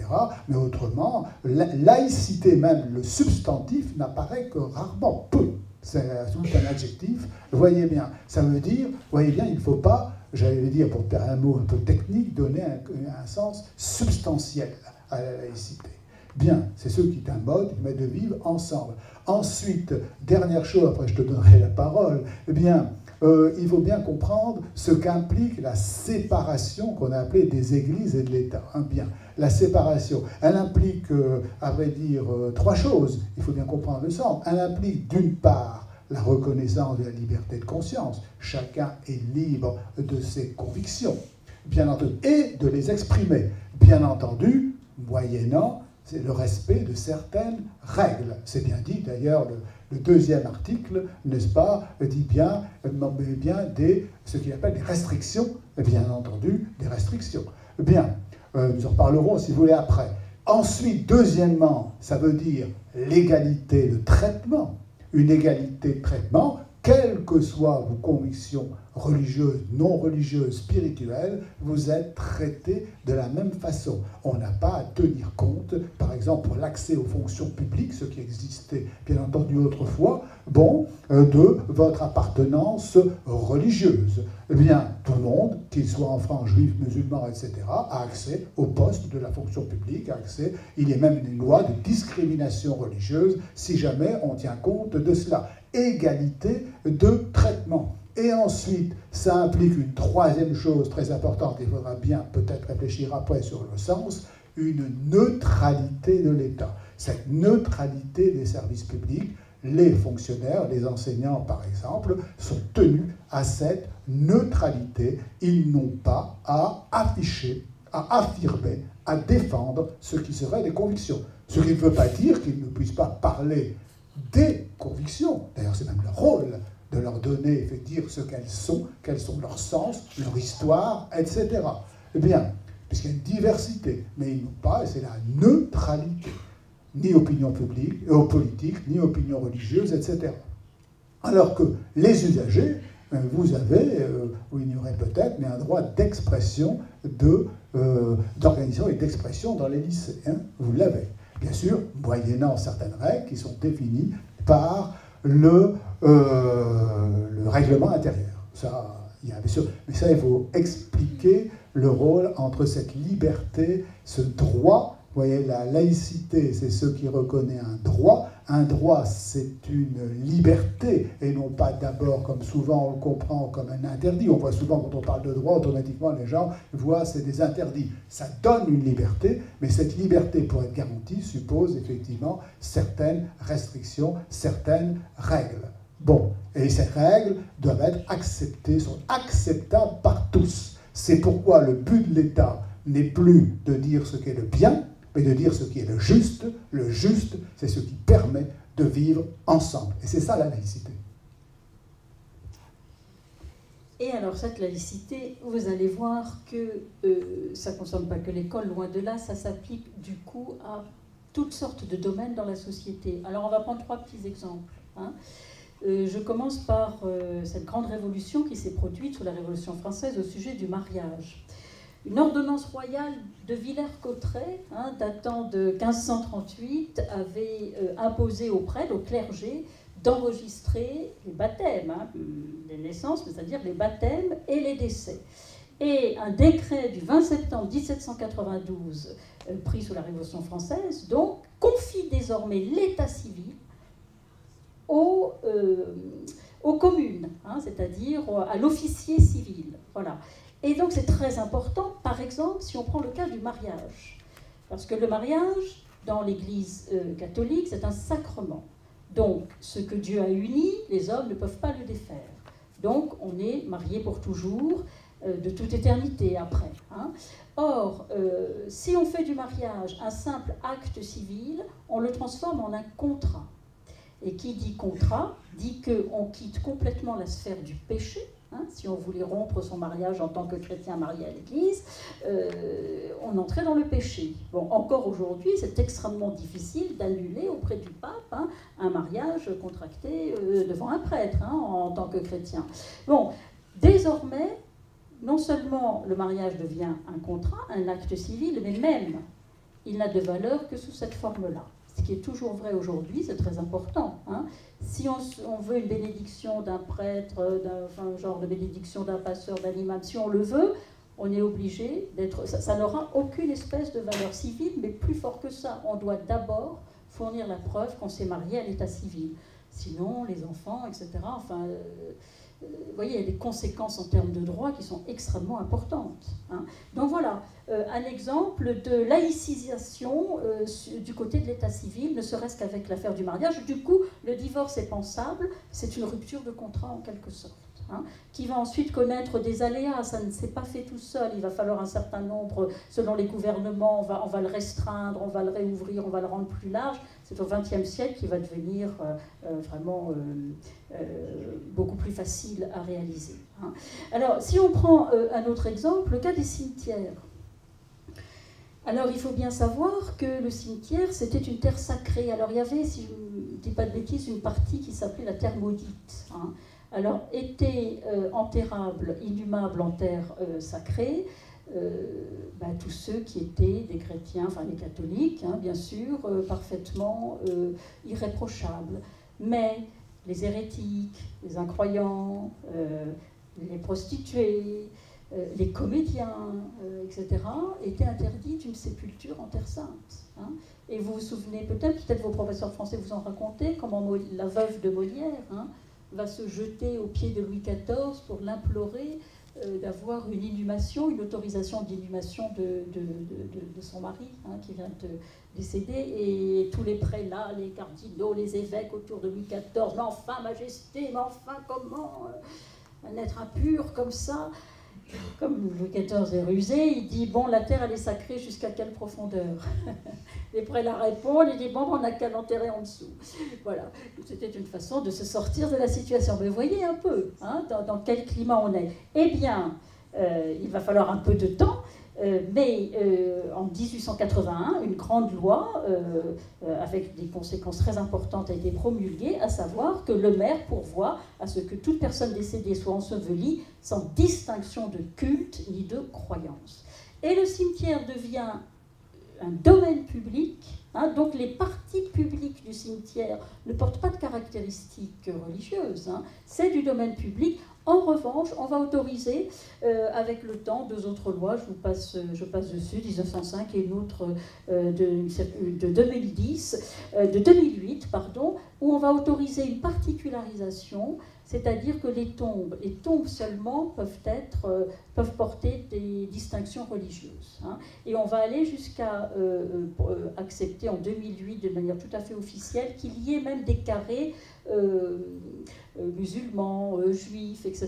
Speaker 2: Mais autrement, la laïcité même, le substantif, n'apparaît que rarement, peu. C'est un adjectif, voyez bien. Ça veut dire, voyez bien, il ne faut pas, j'allais dire, pour faire un mot un peu technique, donner un sens substantiel à la laïcité. Bien, c'est ce qui est un mode de vivre ensemble. Ensuite, dernière chose, après je te donnerai la parole, eh bien, il faut bien comprendre ce qu'implique la séparation qu'on a appelée des églises et de l'État. Hein, bien, la séparation, elle implique, à vrai dire, trois choses. Il faut bien comprendre le sens. Elle implique d'une part la reconnaissance de la liberté de conscience. Chacun est libre de ses convictions, bien entendu, et de les exprimer. Bien entendu, moyennant c'est le respect de certaines règles. C'est bien dit, d'ailleurs, le deuxième article, n'est-ce pas, dit bien ce qu'il appelle des restrictions, bien entendu, des restrictions. Bien, nous en reparlerons, si vous voulez, après. Ensuite, deuxièmement, ça veut dire l'égalité de traitement. Une égalité de traitement, quelles que soient vos convictions religieuses, non religieuses, spirituelles, vous êtes traités de la même façon. On n'a pas à tenir compte, par exemple, pour l'accès aux fonctions publiques, ce qui existait bien entendu autrefois, de votre appartenance religieuse. Eh bien, tout le monde, qu'il soit en France, juif, musulman, etc., a accès au poste de la fonction publique, il y a même une loi de discrimination religieuse, si jamais on tient compte de cela. Égalité de traitement. Et ensuite, ça implique une troisième chose très importante, il faudra bien peut-être réfléchir après sur le sens, une neutralité de l'État. Cette neutralité des services publics, les fonctionnaires, les enseignants par exemple, sont tenus à cette neutralité. Ils n'ont pas à afficher, à affirmer, à défendre ce qui serait des convictions. Ce qui ne veut pas dire qu'ils ne puissent pas parler des convictions. D'ailleurs, c'est même leur rôle de leur donner, dire ce qu'elles sont leurs sens, leur histoire, etc. Eh bien, puisqu'il y a une diversité, mais ils n'ont pas, et c'est la neutralité, ni opinion publique, politique, ni opinion religieuse, etc. Alors que les usagers, vous avez, vous ignorez peut-être, mais un droit d'expression, d'organisation et d'expression dans les lycées. Hein, vous l'avez. Bien sûr, moyennant certaines règles qui sont définies par le règlement intérieur. Ça, il y a, bien sûr, mais ça, il faut expliquer le rôle entre cette liberté, ce droit. Vous voyez, la laïcité, c'est ce qui reconnaît un droit. Un droit, c'est une liberté, et non pas d'abord, comme souvent on le comprend, comme un interdit. On voit souvent, quand on parle de droit, automatiquement les gens voient c'est des interdits. Ça donne une liberté, mais cette liberté, pour être garantie, suppose effectivement certaines restrictions, certaines règles. Bon, et ces règles doivent être acceptées, sont acceptables par tous. C'est pourquoi le but de l'État n'est plus de dire ce qu'est le bien, mais de dire ce qui est le juste. Le juste, c'est ce qui permet de vivre ensemble. Et c'est ça la laïcité.
Speaker 3: Et alors cette laïcité, vous allez voir que ça ne concerne pas que l'école, loin de là, ça s'applique du coup à toutes sortes de domaines dans la société. Alors on va prendre 3 petits exemples. Hein. Je commence par cette grande révolution qui s'est produite sous la Révolution française au sujet du mariage. Une ordonnance royale de Villers-Cotterêts, hein, datant de 1538, avait imposé aux prêtres, au clergé, d'enregistrer les baptêmes, hein, les naissances, c'est-à-dire les baptêmes et les décès. Et un décret du 20 septembre 1792, pris sous la Révolution française, donc, confie désormais l'état civil aux communes, hein, c'est-à-dire à l'officier civil. Voilà. Et donc c'est très important, par exemple, si on prend le cas du mariage. Parce que le mariage, dans l'Église catholique, c'est un sacrement. Donc, ce que Dieu a uni, les hommes ne peuvent pas le défaire. Donc, on est marié pour toujours, de toute éternité après. Hein. Or, si on fait du mariage un simple acte civil, on le transforme en un contrat. Et qui dit contrat, dit qu'on quitte complètement la sphère du péché. Hein, si on voulait rompre son mariage en tant que chrétien marié à l'Église, on entrait dans le péché. Bon, encore aujourd'hui, c'est extrêmement difficile d'annuler auprès du pape, hein, un mariage contracté devant un prêtre, hein, en tant que chrétien. Bon, désormais, non seulement le mariage devient un contrat, un acte civil, mais même il n'a de valeur que sous cette forme-là. Ce qui est toujours vrai aujourd'hui, c'est très important. Hein. Si on veut une bénédiction d'un prêtre, un genre de bénédiction d'un pasteur, d'un imam, si on le veut, on est obligé d'être... Ça n'aura aucune espèce de valeur civile, mais plus fort que ça. On doit d'abord fournir la preuve qu'on s'est marié à l'état civil. Sinon, les enfants, etc., enfin... vous voyez, il y a des conséquences en termes de droit qui sont extrêmement importantes. Hein. Donc voilà, un exemple de laïcisation du côté de l'état civil, ne serait-ce qu'avec l'affaire du mariage. Du coup, le divorce est pensable, c'est une rupture de contrat en quelque sorte. Hein, qui va ensuite connaître des aléas, ça ne s'est pas fait tout seul, il va falloir un certain nombre, selon les gouvernements, on va le restreindre, on va le réouvrir, on va le rendre plus large. C'est au XXe siècle qu'il va devenir vraiment beaucoup plus facile à réaliser. Hein. Alors, si on prend un autre exemple, le cas des cimetières. Alors, il faut bien savoir que le cimetière, c'était une terre sacrée. Alors, il y avait, si je ne dis pas de bêtises, une partie qui s'appelait la terre maudite. Hein. Alors, étaient enterrables, inhumables en terre sacrée, tous ceux qui étaient des chrétiens, enfin des catholiques, hein, bien sûr, parfaitement irréprochables. Mais les hérétiques, les incroyants, les prostituées, les comédiens, etc., étaient interdits d'une sépulture en terre sainte. Hein. Et vous vous souvenez peut-être vos professeurs français vous en racontaient, comment la veuve de Molière, hein, va se jeter aux pieds de Louis XIV pour l'implorer d'avoir une inhumation, une autorisation d'inhumation de son mari, hein, qui vient de décéder, et tous les prélats, les cardinaux, les évêques autour de Louis XIV, mais enfin, Majesté, mais enfin, comment un être impur comme ça? Comme Louis XIV est rusé, il dit, bon, la terre, elle est sacrée jusqu'à quelle profondeur? Les prélats répondent, il dit, bon, on n'a qu'à l'enterrer en dessous. Voilà, c'était une façon de se sortir de la situation. Mais vous voyez un peu, hein, dans quel climat on est. Eh bien, il va falloir un peu de temps, mais en 1881, une grande loi avec des conséquences très importantes a été promulguée, à savoir que le maire pourvoit à ce que toute personne décédée soit ensevelie sans distinction de culte ni de croyance. Et le cimetière devient un domaine public, hein, donc les parties publiques du cimetière ne portent pas de caractéristiques religieuses, hein, c'est du domaine public. En revanche, on va autoriser, avec le temps, 2 autres lois, je passe dessus, 1905 et une autre de 2008, où on va autoriser une particularisation, c'est-à-dire que les tombes seulement peuvent porter des distinctions religieuses. Hein. Et on va aller jusqu'à accepter en 2008, de manière tout à fait officielle, qu'il y ait même des carrés musulmans, juifs, etc.,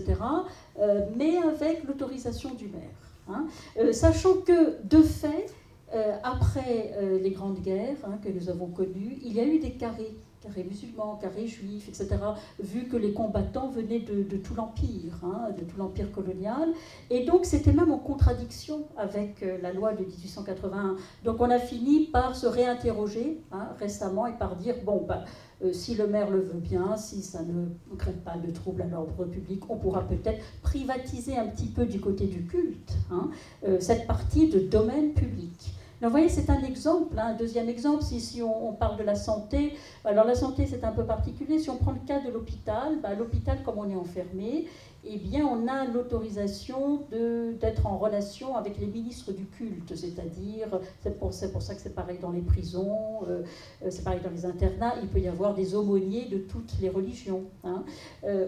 Speaker 3: mais avec l'autorisation du maire. Hein. Sachant que, de fait, après les grandes guerres, hein, que nous avons connues, il y a eu des carrés carré musulman, carré juif, etc., vu que les combattants venaient de tout l'Empire, hein, de tout l'Empire colonial. Et donc, c'était même en contradiction avec la loi de 1881. Donc, on a fini par se réinterroger hein, récemment et par dire, bon, si le maire le veut bien, si ça ne crée pas de trouble à l'ordre public, on pourra peut-être privatiser un petit peu du côté du culte hein, cette partie de domaine public. Donc, vous voyez, c'est un exemple, hein, un deuxième exemple, si on parle de la santé. Alors la santé, c'est un peu particulier. Si on prend le cas de l'hôpital, l'hôpital, comme on est enfermé, eh bien, on a l'autorisation d'être en relation avec les ministres du culte, c'est-à-dire, c'est pour ça que c'est pareil dans les prisons, c'est pareil dans les internats, il peut y avoir des aumôniers de toutes les religions. Hein.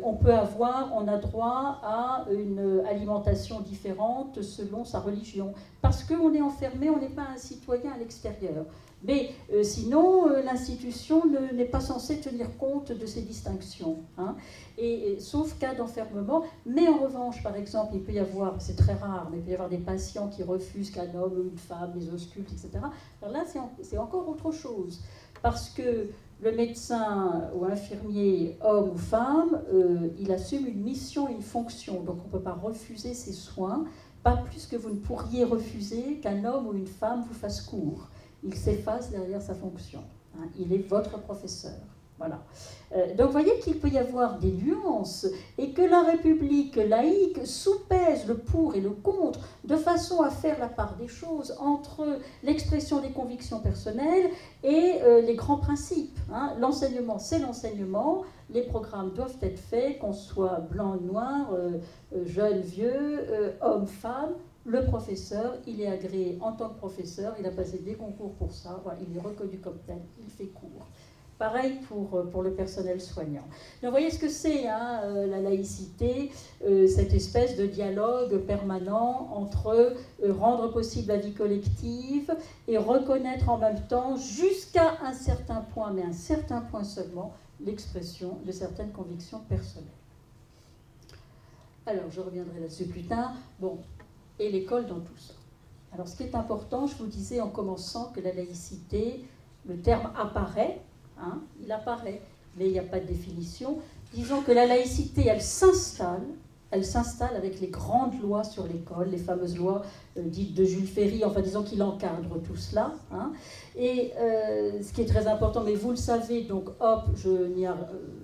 Speaker 3: On a droit à une alimentation différente selon sa religion, parce qu'on est enfermé, on n'est pas un citoyen à l'extérieur. Mais sinon, l'institution n'est pas censée tenir compte de ces distinctions, hein, sauf cas d'enfermement. Mais en revanche, par exemple, il peut y avoir, c'est très rare, mais il peut y avoir des patients qui refusent qu'un homme ou une femme les ausculte, etc. Alors là, c'est encore autre chose, parce que le médecin ou infirmier, homme ou femme, il assume une mission, une fonction, donc on ne peut pas refuser ses soins, pas plus que vous ne pourriez refuser qu'un homme ou une femme vous fasse cours. Il s'efface derrière sa fonction. Hein. Il est votre professeur. Voilà. Donc vous voyez qu'il peut y avoir des nuances et que la République laïque soupèse le pour et le contre de façon à faire la part des choses entre l'expression des convictions personnelles et les grands principes. Hein. L'enseignement, c'est l'enseignement. Les programmes doivent être faits, qu'on soit blanc, noir, jeune, vieux, homme, femme. Le professeur, il est agréé en tant que professeur, il a passé des concours pour ça, voilà, il est reconnu comme tel, il fait cours. Pareil pour le personnel soignant. Donc, vous voyez ce que c'est, hein, la laïcité, cette espèce de dialogue permanent entre rendre possible la vie collective et reconnaître en même temps, jusqu'à un certain point, mais un certain point seulement, l'expression de certaines convictions personnelles. Alors, je reviendrai là-dessus plus tard. Bon. Et l'école dans tout ça. Alors ce qui est important, je vous disais en commençant que la laïcité, le terme apparaît, hein, il apparaît, mais il n'y a pas de définition. Disons que la laïcité, elle s'installe avec les grandes lois sur l'école, les fameuses lois dites de Jules Ferry, enfin disons qu'il encadre tout cela. Hein. Et ce qui est très important, mais vous le savez, donc hop,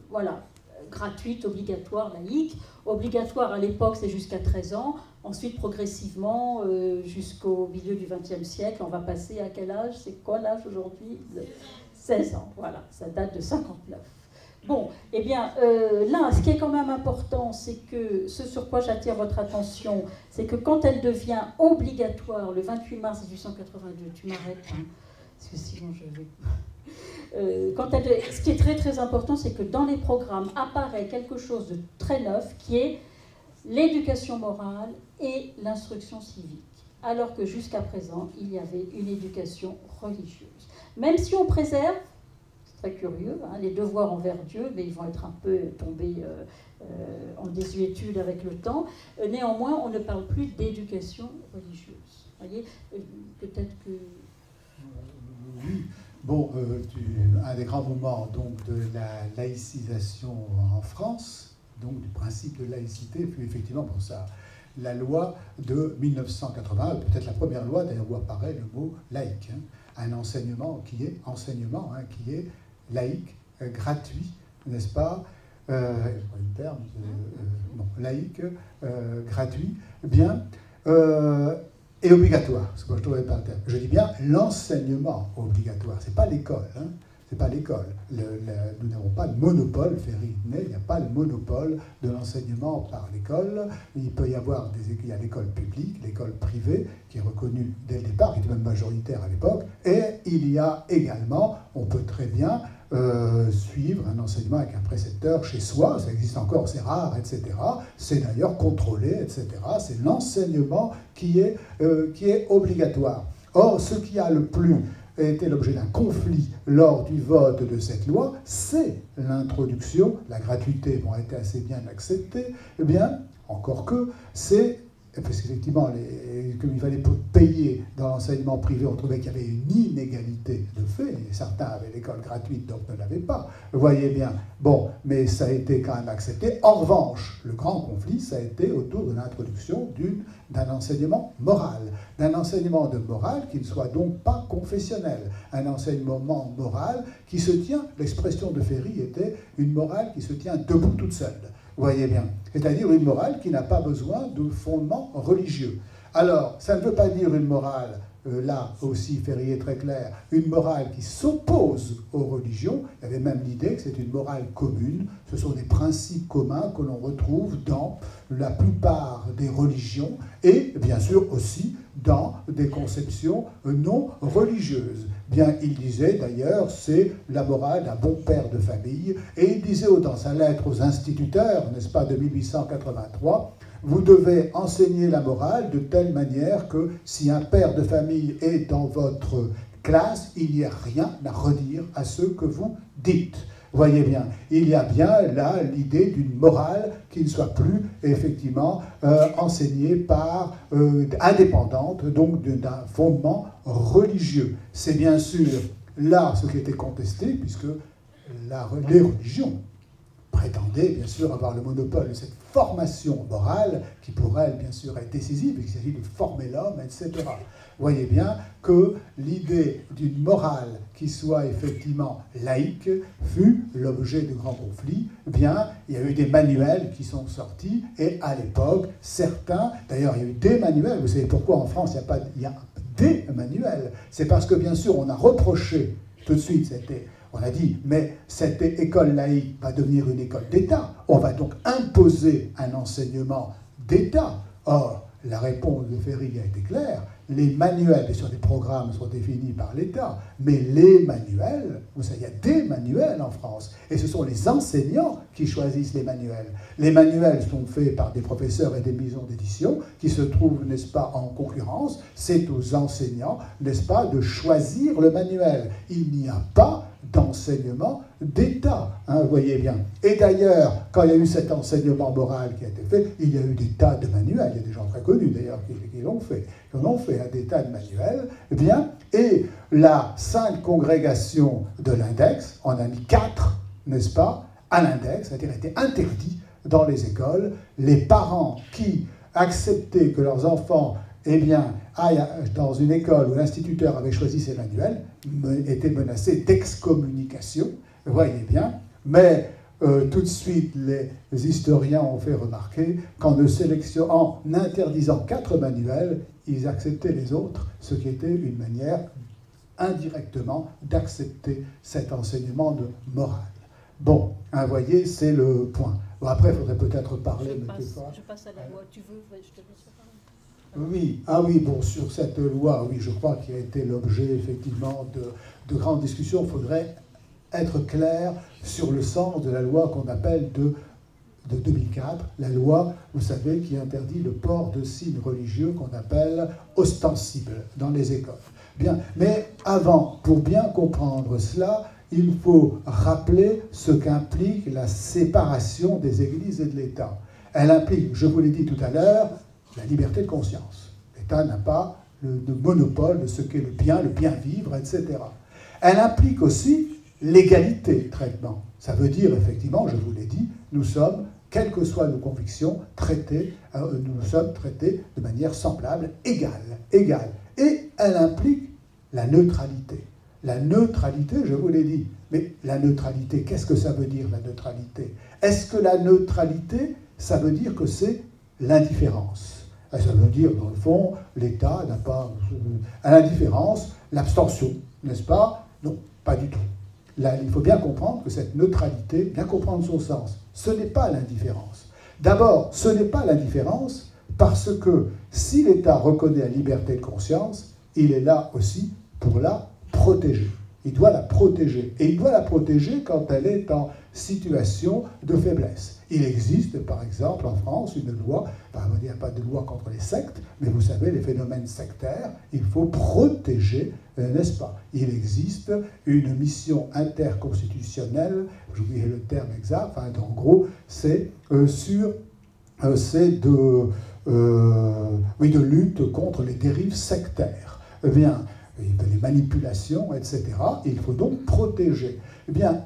Speaker 3: voilà, gratuite, obligatoire, laïque. Obligatoire à l'époque, c'est jusqu'à 13 ans. Ensuite, progressivement, jusqu'au milieu du XXe siècle, on va passer à quel âge? C'est quoi l'âge aujourd'hui? 16 ans, voilà, ça date de 59. Bon, eh bien, là, ce qui est quand même important, c'est que ce sur quoi j'attire votre attention, c'est que quand elle devient obligatoire, le 28 mars 1882, tu m'arrêtes, hein, parce que sinon je vais... ce qui est très très important, c'est que dans les programmes apparaît quelque chose de très neuf qui est l'éducation morale et l'instruction civique, alors que jusqu'à présent, il y avait une éducation religieuse. Même si on préserve, c'est très curieux, hein, les devoirs envers Dieu, mais ils vont être un peu tombés en désuétude avec le temps, néanmoins, on ne parle plus d'éducation religieuse. Vous voyez, peut-être que...
Speaker 2: Oui. Bon, un des grands moments donc, de la laïcisation en France, donc du principe de laïcité, fut effectivement pour ça la loi de 1981, peut-être la première loi d'ailleurs où apparaît le mot laïque, hein, un enseignement qui est laïque, gratuit, n'est-ce pas, laïque, gratuit, bien, et obligatoire, parce que moi je ne trouvais pas le terme. Je dis bien l'enseignement obligatoire, c'est pas l'école, hein. C'est pas l'école. Nous n'avons pas le monopole, Ferry, il n'y a pas le monopole de l'enseignement par l'école. Il peut y avoir il y a l'école publique, l'école privée, qui est reconnue dès le départ, qui était même majoritaire à l'époque, et il y a également, on peut très bien suivre un enseignement avec un précepteur chez soi, ça existe encore, c'est rare, etc. C'est d'ailleurs contrôlé, etc. C'est l'enseignement qui est obligatoire. Or, ce qui a le plus été l'objet d'un conflit lors du vote de cette loi, c'est l'introduction, la gratuité a été assez bien acceptée, eh bien, encore que, c'est, parce qu'effectivement, comme il fallait payer dans l'enseignement privé, on trouvait qu'il y avait une inégalité de fait, certains avaient l'école gratuite, d'autres ne l'avaient pas. Vous voyez bien. Bon, mais ça a été quand même accepté. En revanche, le grand conflit, ça a été autour de l'introduction d'un enseignement moral. D'un enseignement de morale qui ne soit donc pas confessionnel. Un enseignement moral qui se tient, l'expression de Ferry était une morale qui se tient debout toute seule. Vous voyez bien. C'est-à-dire une morale qui n'a pas besoin de fondement religieux. Alors, ça ne veut pas dire une morale, là aussi Ferry est très clair, une morale qui s'oppose aux religions. Il y avait même l'idée que c'est une morale commune. Ce sont des principes communs que l'on retrouve dans la plupart des religions et bien sûr aussi dans des conceptions non religieuses. Bien, il disait d'ailleurs, c'est la morale d'un bon père de famille, et il disait dans sa lettre aux instituteurs, n'est-ce pas, de 1883, vous devez enseigner la morale de telle manière que si un père de famille est dans votre classe, il n'y a rien à redire à ce que vous dites. Voyez bien, il y a bien là l'idée d'une morale qui ne soit plus effectivement enseignée par indépendante, donc d'un fondement religieux. C'est bien sûr là ce qui était contesté, puisque les religions prétendaient bien sûr avoir le monopole de cette formation morale qui pour elles bien sûr est décisive, il s'agit de former l'homme, etc. Vous voyez bien que l'idée d'une morale qui soit effectivement laïque fut l'objet de grands conflits. Bien, il y a eu des manuels qui sont sortis, et à l'époque, certains, d'ailleurs il y a eu des manuels, vous savez pourquoi en France il y a des manuels, c'est parce que bien sûr on a reproché tout de suite, on a dit, mais cette école laïque va devenir une école d'État, on va donc imposer un enseignement d'État. Or, la réponse de Ferry a été claire, les manuels, bien sûr les programmes sont définis par l'État, mais les manuels, vous savez, il y a des manuels en France, et ce sont les enseignants qui choisissent les manuels. Les manuels sont faits par des professeurs et des maisons d'édition qui se trouvent, n'est-ce pas, en concurrence. C'est aux enseignants, n'est-ce pas, de choisir le manuel. Il n'y a pas d'enseignement d'État, hein, vous voyez bien. Et d'ailleurs, quand il y a eu cet enseignement moral qui a été fait, il y a eu des tas de manuels, il y a des gens très connus d'ailleurs qui l'ont fait, des tas de manuels, eh bien, et la Sainte Congrégation de l'Index en a mis 4, n'est-ce pas, à l'index, c'est-à-dire était interdit dans les écoles. Les parents qui acceptaient que leurs enfants aillent dans une école où l'instituteur avait choisi ses manuels, étaient menacés d'excommunication, vous voyez bien, mais tout de suite les historiens ont fait remarquer qu'en interdisant 4 manuels, ils acceptaient les autres, ce qui était une manière indirectement d'accepter cet enseignement de morale. Bon, vous voyez, c'est le point. Bon, après, il faudrait peut-être parler...
Speaker 3: Je passe à la loi. Tu veux, je te laisse parler.
Speaker 2: Oui, oui, bon, sur cette loi, oui, je crois qu'il a été l'objet, effectivement, de grandes discussions. Il faudrait être clair sur le sens de la loi qu'on appelle de 2004, la loi, vous savez, qui interdit le port de signes religieux qu'on appelle ostensibles dans les écoles. Bien, mais avant, pour bien comprendre cela, il faut rappeler ce qu'implique la séparation des églises et de l'État. Elle implique, je vous l'ai dit tout à l'heure, la liberté de conscience. L'État n'a pas de monopole de ce qu'est le bien vivre, etc. Elle implique aussi l'égalité de traitement. Ça veut dire, effectivement, je vous l'ai dit, nous sommes, quelles que soient nos convictions, nous sommes traités de manière semblable, égale. Et elle implique la neutralité. La neutralité, je vous l'ai dit. Mais la neutralité, qu'est-ce que ça veut dire, la neutralité? Est-ce que la neutralité, ça veut dire que c'est l'indifférence? Ça veut dire, dans le fond, l'État n'a pas... À l'indifférence, l'abstention, n'est-ce pas? Non, pas du tout. Là, il faut bien comprendre que cette neutralité, bien comprendre son sens, ce n'est pas l'indifférence. D'abord, ce n'est pas l'indifférence parce que si l'État reconnaît la liberté de conscience, il est là aussi pour la protéger. Il doit la protéger. Et il doit la protéger quand elle est en situation de faiblesse. Il existe, par exemple, en France, une loi, il n'y a pas de loi contre les sectes, mais vous savez, les phénomènes sectaires, il faut protéger, n'est-ce pas? Il existe une mission interconstitutionnelle, j'oublie le terme exact, en gros, c'est de lutte contre les dérives sectaires. Eh bien, les manipulations, etc. Il faut donc protéger. Eh bien,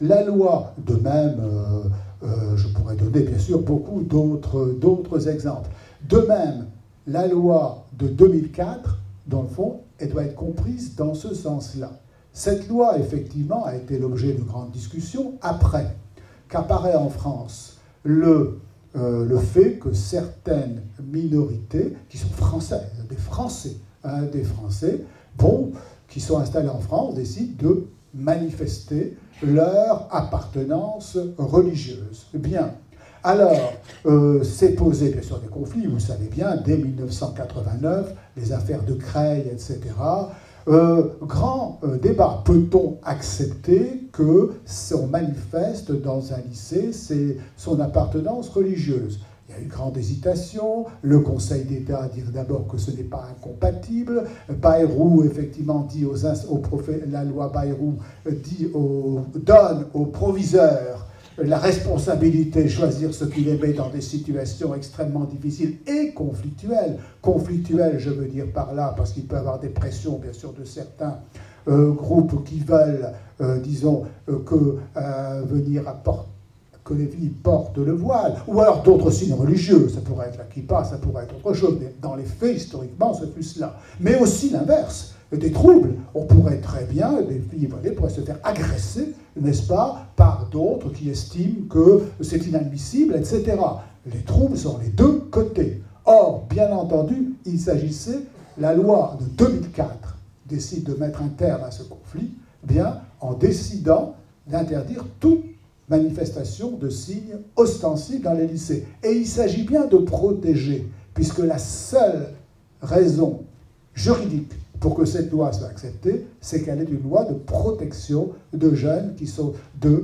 Speaker 2: la loi, de même, je pourrais donner bien sûr beaucoup d'autres exemples. De même, la loi de 2004, dans le fond, elle doit être comprise dans ce sens-là. Cette loi, effectivement, a été l'objet de grandes discussions après qu'apparaît en France le fait que certaines minorités, qui sont françaises, des Français, qui sont installés en France, décident de manifester leur appartenance religieuse. Bien. Alors, c'est posé bien sûr des conflits, vous savez bien, dès 1989, les affaires de Creil, etc. Grand débat. Peut-on accepter que son manifeste dans un lycée, c'est son appartenance religieuse? Il y a eu grande hésitation. Le Conseil d'État dit d'abord que ce n'est pas incompatible. Bayrou, effectivement, dit la loi Bayrou donne aux proviseurs la responsabilité de choisir ce qu'il aimait dans des situations extrêmement difficiles et conflictuelles. Conflictuelles, je veux dire par là, parce qu'il peut y avoir des pressions, bien sûr, de certains groupes qui veulent, que les filles portent le voile, ou alors d'autres signes religieux, ça pourrait être la kippa, ça pourrait être autre chose, mais dans les faits, historiquement, ce fut cela. Mais aussi l'inverse, des troubles. On pourrait très bien, des filles voilées pourraient se faire agresser, n'est-ce pas, par d'autres qui estiment que c'est inadmissible, etc. Les troubles sont les deux côtés. Or, bien entendu, il s'agissait, la loi de 2004 décide de mettre un terme à ce conflit, en décidant d'interdire toute manifestation de signes ostensibles dans les lycées. Et il s'agit bien de protéger, puisque la seule raison juridique pour que cette loi soit acceptée, c'est qu'elle est une loi de protection de jeunes qui sont donc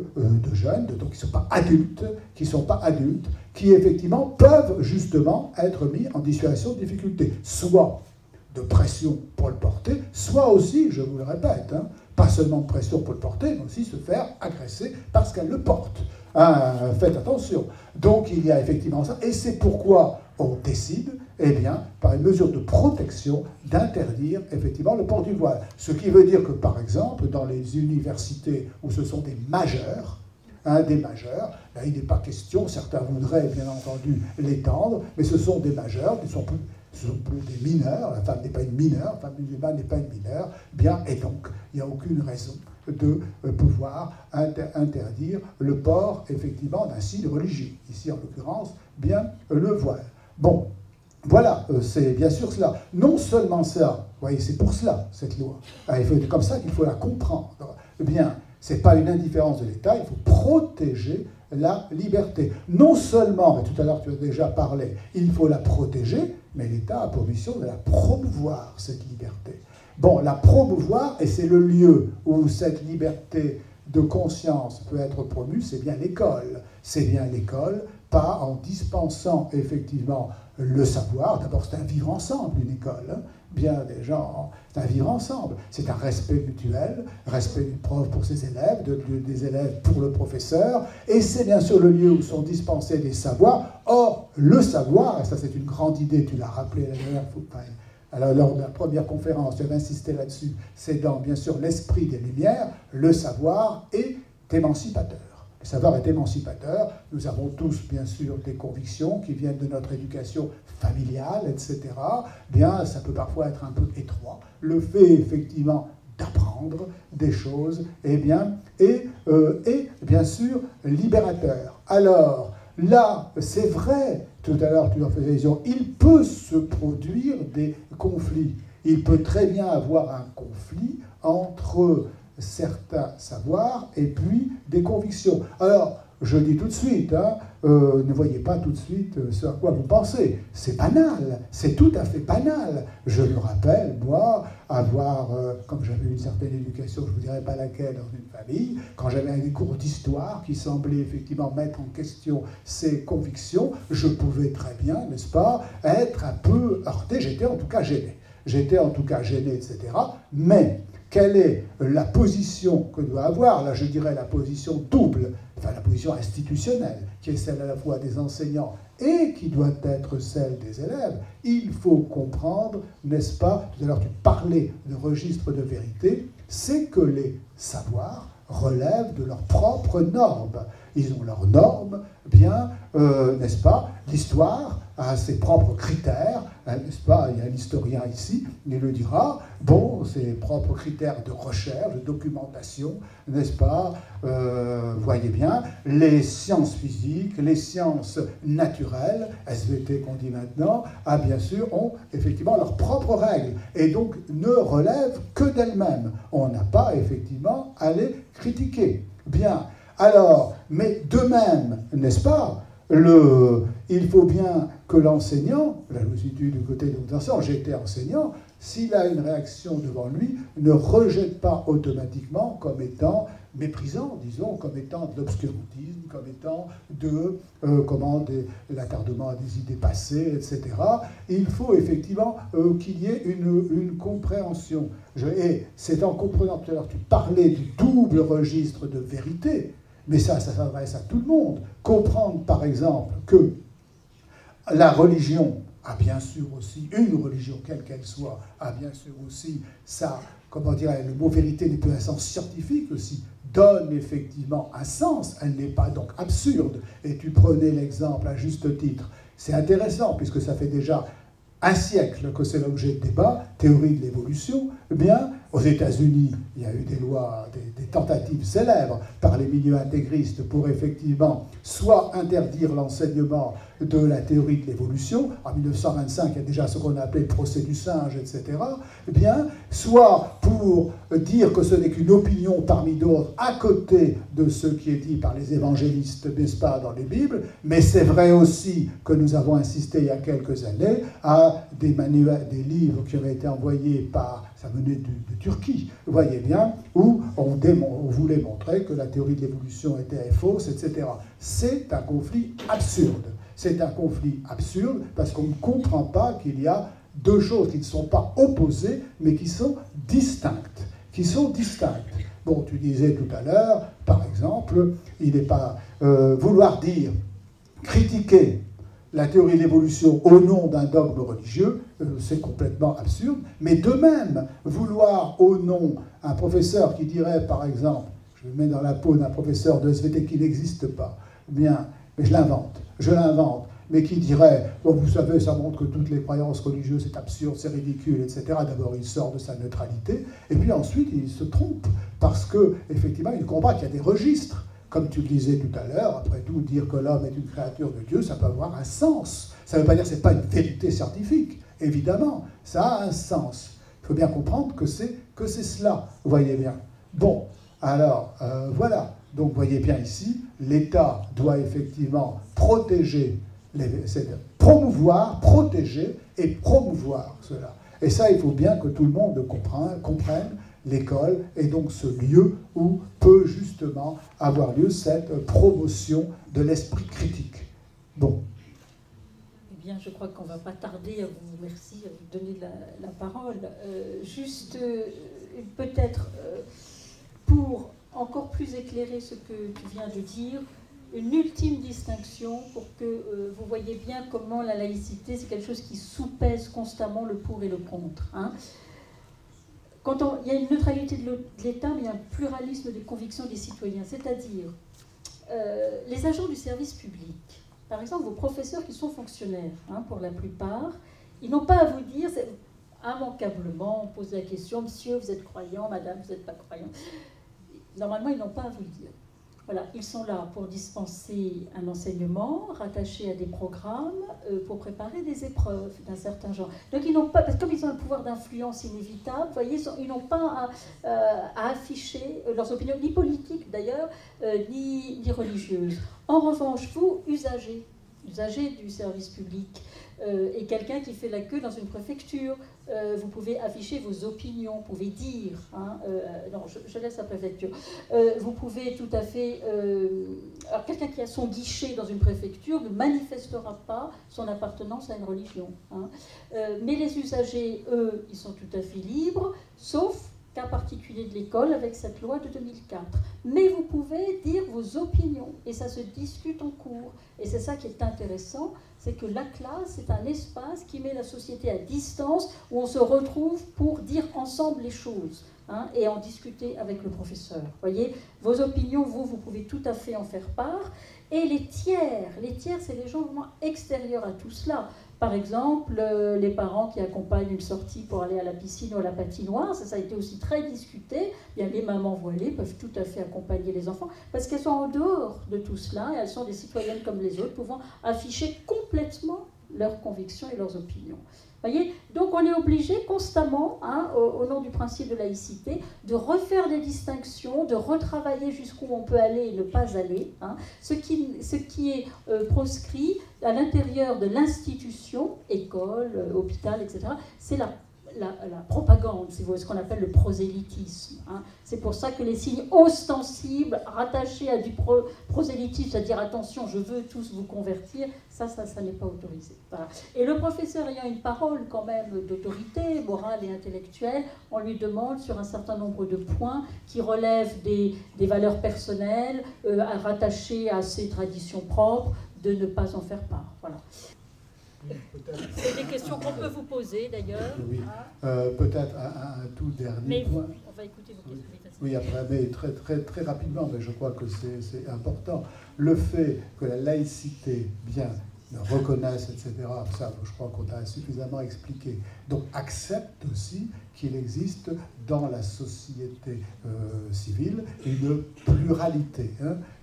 Speaker 2: qui sont pas adultes, qui effectivement peuvent justement être mis en situation de difficulté, soit de pression pour le porter, soit aussi, je vous le répète, pas seulement de pression pour le porter, mais aussi se faire agresser parce qu'elle le porte. Faites attention. Donc il y a effectivement ça, et c'est pourquoi on décide, par une mesure de protection, d'interdire effectivement le port du voile. Ce qui veut dire que, par exemple, dans les universités où ce sont des majeurs, il n'est pas question, certains voudraient bien entendu l'étendre, mais ce sont des majeurs, ce sont plus des mineurs, la femme n'est pas une mineure, la femme musulmane n'est pas une mineure, et donc il n'y a aucune raison de pouvoir interdire le port effectivement d'un signe religieux, ici en l'occurrence le voile. Bon, voilà, c'est bien sûr cela. Non seulement ça, vous voyez, c'est pour cela, cette loi. C'est comme ça qu'il faut la comprendre. C'est pas une indifférence de l'État, il faut protéger la liberté. Non seulement, et tout à l'heure tu as déjà parlé, il faut la protéger, mais l'État a pour mission de la promouvoir, cette liberté. Bon, la promouvoir, et c'est le lieu où cette liberté de conscience peut être promue, c'est bien l'école. C'est bien l'école, pas en dispensant effectivement le savoir. D'abord, c'est un vivre ensemble, une école. Des gens, c'est un vivre ensemble. C'est un respect mutuel, respect du prof pour ses élèves, des élèves pour le professeur. Et c'est bien sûr le lieu où sont dispensés des savoirs. Or, le savoir, et ça c'est une grande idée, tu l'as rappelé la dernière fois, alors, lors de la première conférence, j'avais insisté là-dessus, c'est dans, bien sûr, l'esprit des Lumières, le savoir est émancipateur. Le savoir est émancipateur. Nous avons tous, bien sûr, des convictions qui viennent de notre éducation familiale, etc. Ça peut parfois être un peu étroit. Le fait, effectivement, d'apprendre des choses, est bien sûr libérateur. Alors, là, c'est vrai, tout à l'heure tu en faisais allusion, il peut se produire des conflits. Il peut très bien avoir un conflit entre certains savoirs et puis des convictions. Alors, je dis tout de suite, ne voyez pas tout de suite ce à quoi vous pensez. C'est banal, c'est tout à fait banal. Je me rappelle, moi, avoir, comme j'avais une certaine éducation, je ne vous dirai pas laquelle, dans une famille, quand j'avais des cours d'histoire qui semblaient effectivement mettre en question ces convictions, je pouvais très bien, n'est-ce pas, être un peu heurté, j'étais en tout cas gêné, etc. Mais quelle est la position que doit avoir, là je dirais la position double, enfin la position institutionnelle, qui est celle à la fois des enseignants et qui doit être celle des élèves, il faut comprendre, n'est-ce pas, tout à l'heure tu parlais de registre de vérité, c'est que les savoirs relèvent de leurs propres normes. Ils ont leurs normes, bien, n'est-ce pas, l'histoire a ses propres critères, n'est-ce pas, il y a un historien ici, il le dira, bon, ses propres critères de recherche, de documentation, n'est-ce pas, voyez bien, les sciences physiques, les sciences naturelles, SVT qu'on dit maintenant, bien sûr, ont effectivement leurs propres règles, et donc ne relèvent que d'elles-mêmes. On n'a pas, effectivement, à les critiquer. Bien, alors, mais de même, n'est-ce pas, il faut bien que l'enseignant, là je me situe du côté de l'enseignant, j'ai été enseignant, s'il a une réaction devant lui, ne rejette pas automatiquement comme étant méprisant, disons, comme étant de l'obscurantisme, comme étant de l'attardement à des idées passées, etc. Il faut effectivement qu'il y ait une compréhension. Et c'est en comprenant, tout à l'heure tu parlais du double registre de vérité, mais ça s'adresse à tout le monde. Comprendre, par exemple, que la religion a bien sûr aussi, une religion, quelle qu'elle soit, a bien sûr aussi ça, comment dire, le mot vérité n'est plus un sens scientifique aussi, donne effectivement un sens, elle n'est pas donc absurde. Et tu prenais l'exemple à juste titre. C'est intéressant, puisque ça fait déjà un siècle que c'est l'objet de débat, théorie de l'évolution. Eh bien, aux États-Unis, il y a eu des lois, des tentatives célèbres par les milieux intégristes pour effectivement soit interdire l'enseignement de la théorie de l'évolution, en 1925, il y a déjà ce qu'on a appelé le procès du singe, etc., eh bien, soit pour dire que ce n'est qu'une opinion parmi d'autres, à côté de ce qui est dit par les évangélistes, n'est-ce pas, dans les Bibles, mais c'est vrai aussi que nous avons insisté il y a quelques années à des manuels, des livres qui avaient été envoyés par, ça venait de Turquie, vous voyez bien, où on voulait montrer que la théorie de l'évolution était fausse, etc. C'est un conflit absurde. C'est un conflit absurde parce qu'on ne comprend pas qu'il y a deux choses qui ne sont pas opposées, mais qui sont distinctes. Bon, tu disais tout à l'heure, par exemple, il n'est pas vouloir dire, critiquer la théorie de l'évolution au nom d'un dogme religieux, c'est complètement absurde. Mais de même, vouloir au nom un professeur qui dirait, par exemple, je me mets dans la peau d'un professeur de SVT qui n'existe pas, bien, mais je l'invente, mais qui dirait, bon, vous savez, ça montre que toutes les croyances religieuses, c'est absurde, c'est ridicule, etc. D'abord, il sort de sa neutralité, et puis ensuite, il se trompe, parce qu'effectivement, il comprend qu'il y a des registres. Comme tu le disais tout à l'heure, après tout, dire que l'homme est une créature de Dieu, ça peut avoir un sens. Ça ne veut pas dire que ce n'est pas une vérité scientifique, évidemment, ça a un sens. Il faut bien comprendre que c'est cela, vous voyez bien. Bon, alors, voilà. Donc, vous voyez bien ici, l'État doit effectivement protéger, promouvoir, protéger et promouvoir cela. Et ça, il faut bien que tout le monde comprenne. L'école est donc ce lieu où peut justement avoir lieu cette promotion de l'esprit critique. Bon.
Speaker 3: Eh bien, je crois qu'on ne va pas tarder à vous donner la parole. Juste, peut-être, pour encore plus éclairer ce que tu viens de dire, une ultime distinction pour que vous voyez bien comment la laïcité, c'est quelque chose qui soupèse constamment le pour et le contre. Hein. Il y a une neutralité de l'État, mais il y a un pluralisme des convictions des citoyens. C'est-à-dire, les agents du service public, par exemple vos professeurs qui sont fonctionnaires, hein, pour la plupart, ils n'ont pas à vous dire, immanquablement, on pose la question, monsieur, vous êtes croyant, madame, vous n'êtes pas croyant. Normalement, ils n'ont pas à vous le dire. Voilà, ils sont là pour dispenser un enseignement, rattaché à des programmes, pour préparer des épreuves d'un certain genre. Donc ils n'ont pas, parce que comme ils ont un pouvoir d'influence inévitable, vous voyez, ils n'ont pas à afficher leurs opinions, ni politiques d'ailleurs, ni religieuses. En revanche, vous, usagers du service public, et quelqu'un qui fait la queue dans une préfecture, vous pouvez afficher vos opinions, vous pouvez dire, hein, non, je laisse la préfecture, vous pouvez tout à fait, alors quelqu'un qui a son guichet dans une préfecture ne manifestera pas son appartenance à une religion, hein. Mais les usagers, eux, ils sont tout à fait libres, sauf cas particulier de l'école avec cette loi de 2004. Mais vous pouvez dire vos opinions et ça se discute en cours. Et c'est ça qui est intéressant, c'est que la classe est un espace qui met la société à distance où on se retrouve pour dire ensemble les choses. Et en discuter avec le professeur. Voyez, vos opinions, vous pouvez tout à fait en faire part. Et les tiers, c'est les gens vraiment extérieurs à tout cela. Par exemple, les parents qui accompagnent une sortie pour aller à la piscine ou à la patinoire, ça a été aussi très discuté. Bien, les mamans voilées peuvent tout à fait accompagner les enfants parce qu'elles sont en dehors de tout cela et elles sont des citoyennes comme les autres, pouvant afficher complètement leurs convictions et leurs opinions. Voyez, donc on est obligé constamment, au nom du principe de laïcité, de refaire des distinctions, de retravailler jusqu'où on peut aller et ne pas aller. Ce qui est proscrit à l'intérieur de l'institution, école, hôpital, etc., c'est la propagande, c'est ce qu'on appelle le prosélytisme. C'est pour ça que les signes ostensibles rattachés à du prosélytisme, c'est-à-dire attention, je veux tous vous convertir, ça n'est pas autorisé. Voilà. Et le professeur ayant une parole quand même d'autorité morale et intellectuelle, on lui demande sur un certain nombre de points qui relèvent des valeurs personnelles, rattachées à ses traditions propres, de ne pas en faire part. Voilà. C'est des questions qu'on peut vous poser d'ailleurs.
Speaker 2: Oui, peut-être un tout dernier point.
Speaker 3: On va écouter vos questions.
Speaker 2: Oui, après, mais très rapidement, mais je crois que c'est important. Le fait que la laïcité, bien, reconnaisse, etc., ça, je crois qu'on a suffisamment expliqué. Donc, accepte aussi qu'il existe dans la société civile une pluralité.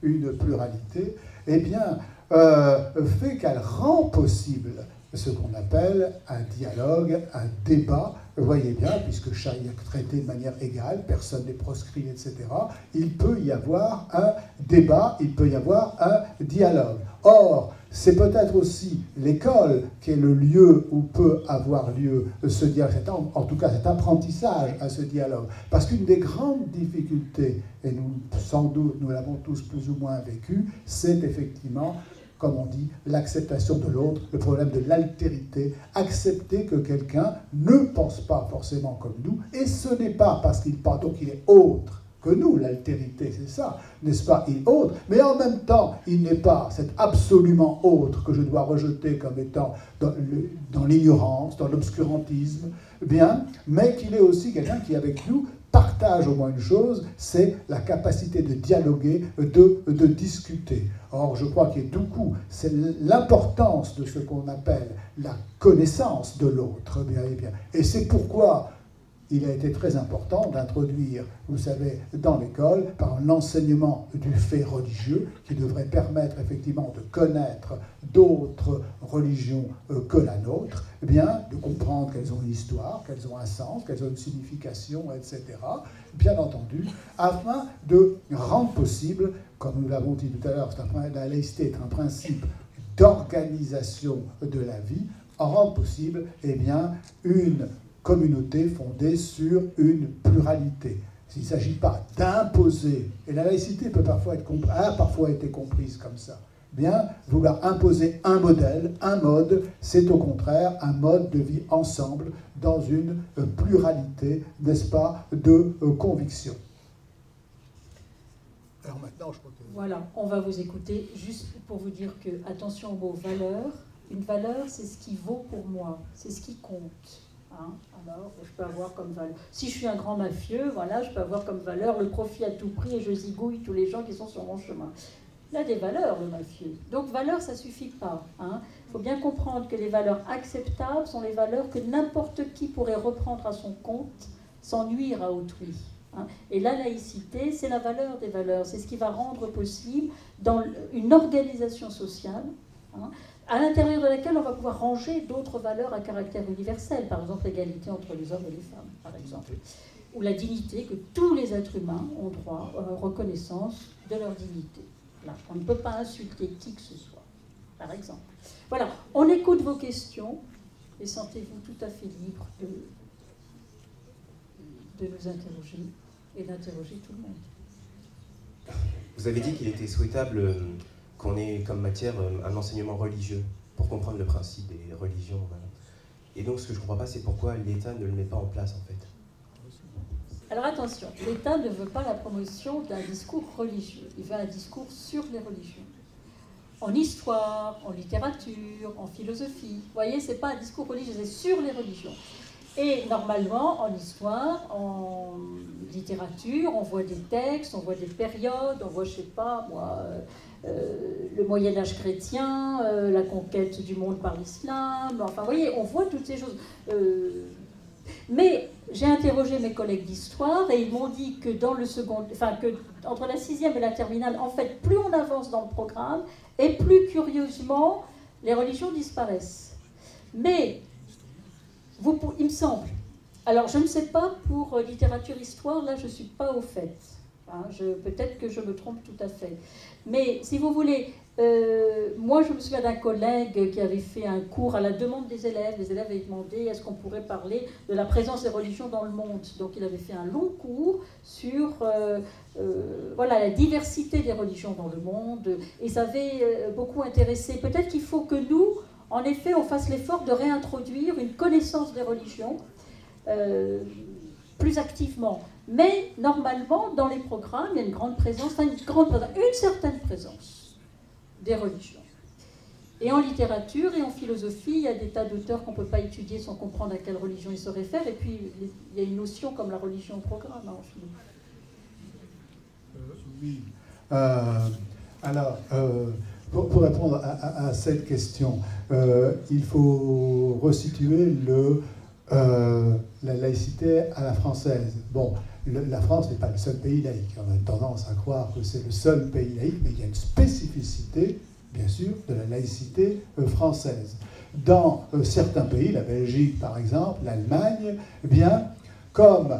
Speaker 2: Une pluralité, eh bien, fait qu'elle rend possible ce qu'on appelle un dialogue, un débat, vous voyez bien, puisque chaque est traité de manière égale, personne n'est proscrit, etc., il peut y avoir un débat, il peut y avoir un dialogue. Or, c'est peut-être aussi l'école qui est le lieu où peut avoir lieu ce dialogue, en tout cas cet apprentissage à ce dialogue. Parce qu'une des grandes difficultés, et nous, sans doute, nous l'avons tous plus ou moins vécu, c'est effectivement, comme on dit, l'acceptation de l'autre, le problème de l'altérité, accepter que quelqu'un ne pense pas forcément comme nous, et ce n'est pas parce qu'il pense, donc il est autre que nous, l'altérité, c'est ça, n'est-ce pas, il est autre, mais en même temps, il n'est pas cet absolument autre que je dois rejeter comme étant dans l'ignorance, dans l'obscurantisme, bien, mais qu'il est aussi quelqu'un qui, avec nous, partage au moins une chose, c'est la capacité de dialoguer, de discuter. Or, je crois qu'il y a tout coup, c'est l'importance de ce qu'on appelle la connaissance de l'autre, bien et bien. Et c'est pourquoi il a été très important d'introduire, vous savez, dans l'école, par un enseignement du fait religieux, qui devrait permettre effectivement de connaître d'autres religions que la nôtre, eh bien, de comprendre qu'elles ont une histoire, qu'elles ont un sens, qu'elles ont une signification, etc., bien entendu, afin de rendre possible, comme nous l'avons dit tout à l'heure, la laïcité est un principe d'organisation de la vie, rendre possible, eh bien, une communauté fondée sur une pluralité. Il ne s'agit pas d'imposer, et la laïcité peut parfois a parfois été comprise comme ça, bien, vouloir imposer un modèle, un mode, c'est au contraire un mode de vie ensemble dans une pluralité, n'est-ce pas, de convictions. Alors maintenant, je crois que...
Speaker 3: Voilà, on va vous écouter juste pour vous dire que, attention au mot valeur, une valeur, c'est ce qui vaut pour moi, c'est ce qui compte. Alors, je peux avoir comme valeur. Si je suis un grand mafieux, voilà, je peux avoir comme valeur le profit à tout prix et je zigouille tous les gens qui sont sur mon chemin. Il a des valeurs, le mafieux. Donc, valeur, ça ne suffit pas. Il faut bien comprendre que les valeurs acceptables sont les valeurs que n'importe qui pourrait reprendre à son compte sans nuire à autrui. Et la laïcité, c'est la valeur des valeurs. C'est ce qui va rendre possible, dans une organisation sociale, à l'intérieur de laquelle on va pouvoir ranger d'autres valeurs à caractère universel, par exemple l'égalité entre les hommes et les femmes, par exemple, ou la dignité, que tous les êtres humains ont droit à la reconnaissance de leur dignité. Là, on ne peut pas insulter qui que ce soit, par exemple. Voilà, on écoute vos questions et sentez-vous tout à fait libre de nous interroger et d'interroger tout le monde.
Speaker 4: Vous avez dit qu'il était souhaitable qu'on ait comme matière un enseignement religieux pour comprendre le principe des religions. Voilà. Et donc, ce que je ne comprends pas, c'est pourquoi l'État ne le met pas en place, en fait.
Speaker 3: Alors attention, l'État ne veut pas la promotion d'un discours religieux, il veut un discours sur les religions. En histoire, en littérature, en philosophie. Vous voyez, ce n'est pas un discours religieux, c'est sur les religions. Et normalement, en histoire, en littérature, on voit des textes, on voit des périodes, on voit, je ne sais pas, moi, le Moyen-Âge chrétien, la conquête du monde par l'islam, enfin, vous voyez, on voit toutes ces choses. Mais j'ai interrogé mes collègues d'histoire et ils m'ont dit que dans le second, enfin, que entre la 6e et la terminale, en fait, plus on avance dans le programme, et plus curieusement, les religions disparaissent. Mais il me semble. Alors, je ne sais pas pour littérature-histoire, là, je ne suis pas au fait. Hein, peut-être que je me trompe tout à fait. Mais, si vous voulez, moi, je me souviens d'un collègue qui avait fait un cours à la demande des élèves. Les élèves avaient demandé est-ce qu'on pourrait parler de la présence des religions dans le monde. Donc, il avait fait un long cours sur voilà, la diversité des religions dans le monde. Et ça avait beaucoup intéressé. Peut-être qu'il faut que nous, en effet, on fasse l'effort de réintroduire une connaissance des religions plus activement. Mais normalement, dans les programmes, il y a une grande présence, enfin une certaine présence des religions. Et en littérature et en philosophie, il y a des tas d'auteurs qu'on ne peut pas étudier sans comprendre à quelle religion ils se réfèrent. Et puis, il y a une notion comme la religion au programme en philo.
Speaker 2: Oui. Alors, pour répondre à cette question, il faut resituer la laïcité à la française. Bon, la France n'est pas le seul pays laïque. On a tendance à croire que c'est le seul pays laïque, mais il y a une spécificité, bien sûr, de la laïcité française. Dans certains pays, la Belgique par exemple, l'Allemagne, eh bien, comme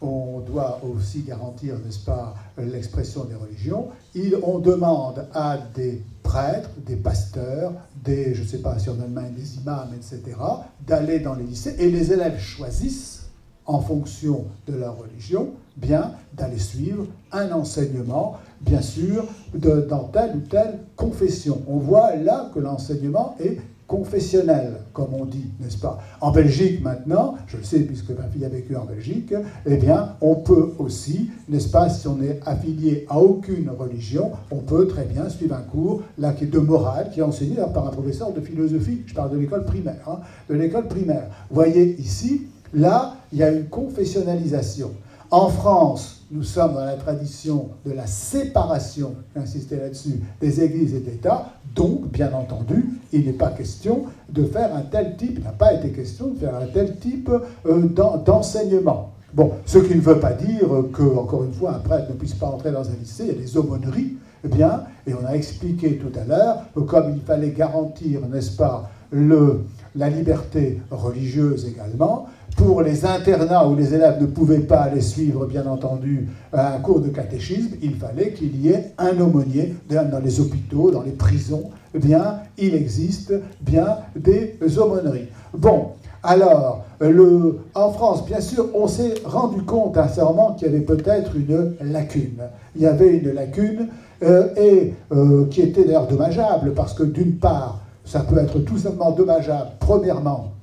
Speaker 2: on doit aussi garantir, n'est-ce pas, l'expression des religions, on demande à des prêtres, des pasteurs, je ne sais pas si en Allemagne, des imams, etc., d'aller dans les lycées, et les élèves choisissent, en fonction de leur religion, bien d'aller suivre un enseignement, bien sûr, dans telle ou telle confession. On voit là que l'enseignement est confessionnel, comme on dit, n'est-ce pas? En Belgique, maintenant, je le sais puisque ma fille a vécu en Belgique, eh bien, on peut aussi, n'est-ce pas, si on est affilié à aucune religion, on peut très bien suivre un cours, là, qui est de morale, qui est enseigné par un professeur de philosophie. Je parle de l'école primaire, hein, de l'école primaire. Vous voyez ici, là, il y a une confessionnalisation. En France, nous sommes dans la tradition de la séparation, j'insistais là-dessus, des églises et d'État. Donc, bien entendu, il n'est pas question de faire un tel type, il n'a pas été question de faire un tel type d'enseignement. Bon, ce qui ne veut pas dire que, encore une fois, un prêtre ne puisse pas entrer dans un lycée, il y a des aumôneries, eh bien, et on a expliqué tout à l'heure que comme il fallait garantir, n'est-ce pas, la liberté religieuse également, pour les internats où les élèves ne pouvaient pas aller suivre, bien entendu, un cours de catéchisme, il fallait qu'il y ait un aumônier. Dans les hôpitaux, dans les prisons, eh bien, il existe bien des aumôneries. Bon, alors, en France, bien sûr, on s'est rendu compte à un certain moment qu'il y avait peut-être une lacune. Il y avait une lacune qui était d'ailleurs dommageable, parce que d'une part, ça peut être tout simplement dommageable, premièrement,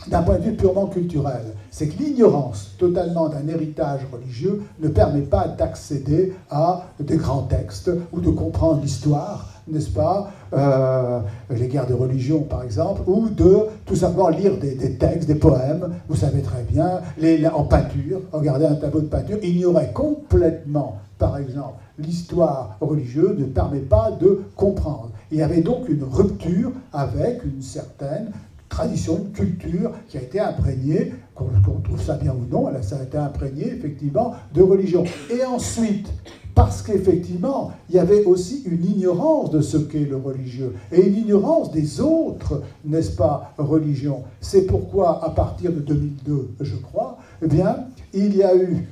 Speaker 2: d'un point de vue purement culturel, c'est que l'ignorance totalement d'un héritage religieux ne permet pas d'accéder à des grands textes ou de comprendre l'histoire, n'est-ce pas, les guerres de religion par exemple, ou de tout simplement lire des textes, des poèmes, vous savez très bien, en peinture, regardez un tableau de peinture, ignorer complètement, par exemple, l'histoire religieuse ne permet pas de comprendre. Il y avait donc une rupture avec une certaine tradition, une culture qui a été imprégnée, qu'on trouve ça bien ou non, ça a été imprégné effectivement de religion. Et ensuite, parce qu'effectivement, il y avait aussi une ignorance de ce qu'est le religieux, et une ignorance des autres, n'est-ce pas, religions. C'est pourquoi, à partir de 2002, je crois, eh bien, il y a eu,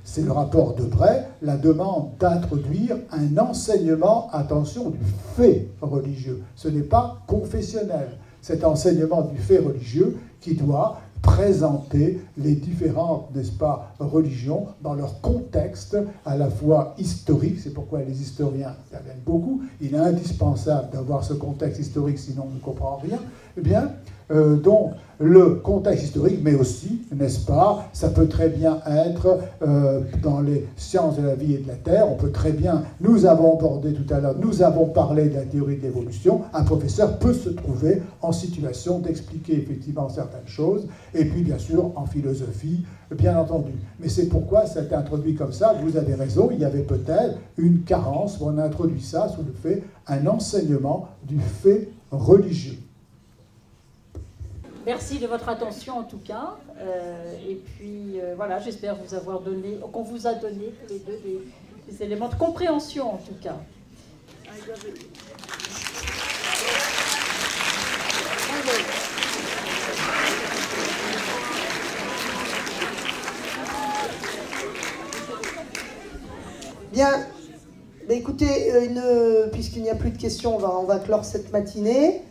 Speaker 2: c'est le rapport de Bray, la demande d'introduire un enseignement, attention, du fait religieux. Ce n'est pas confessionnel. Cet enseignement du fait religieux qui doit présenter les différentes, n'est-ce pas, religions dans leur contexte à la fois historique, c'est pourquoi les historiens interviennent beaucoup, il est indispensable d'avoir ce contexte historique, sinon on ne comprend rien, eh bien, Donc, le contexte historique, mais aussi, n'est-ce pas, ça peut très bien être dans les sciences de la vie et de la terre, on peut très bien, nous avons abordé tout à l'heure, nous avons parlé de la théorie de l'évolution, un professeur peut se trouver en situation d'expliquer effectivement certaines choses, et puis bien sûr en philosophie, bien entendu. Mais c'est pourquoi ça a été introduit comme ça, vous avez raison, il y avait peut-être une carence, on a introduit ça sous le fait, un enseignement du fait religieux.
Speaker 3: Merci de votre attention en tout cas. Et puis voilà, j'espère vous avoir donné, qu'on vous a donné tous les deux des éléments de compréhension en tout cas.
Speaker 1: Bien, écoutez, puisqu'il n'y a plus de questions, on va clore cette matinée.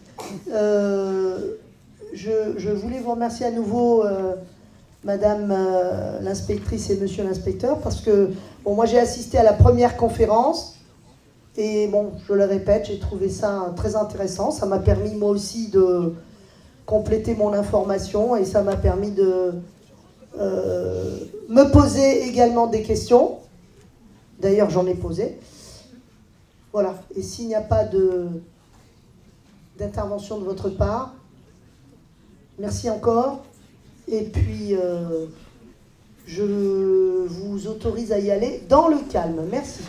Speaker 1: Je voulais vous remercier à nouveau, Madame l'inspectrice et Monsieur l'inspecteur, parce que bon, moi j'ai assisté à la première conférence et bon, je le répète, j'ai trouvé ça très intéressant. Ça m'a permis moi aussi de compléter mon information et ça m'a permis de me poser également des questions. D'ailleurs, j'en ai posé. Voilà. Et s'il n'y a pas d'intervention de votre part, merci encore. Et puis, je vous autorise à y aller dans le calme. Merci.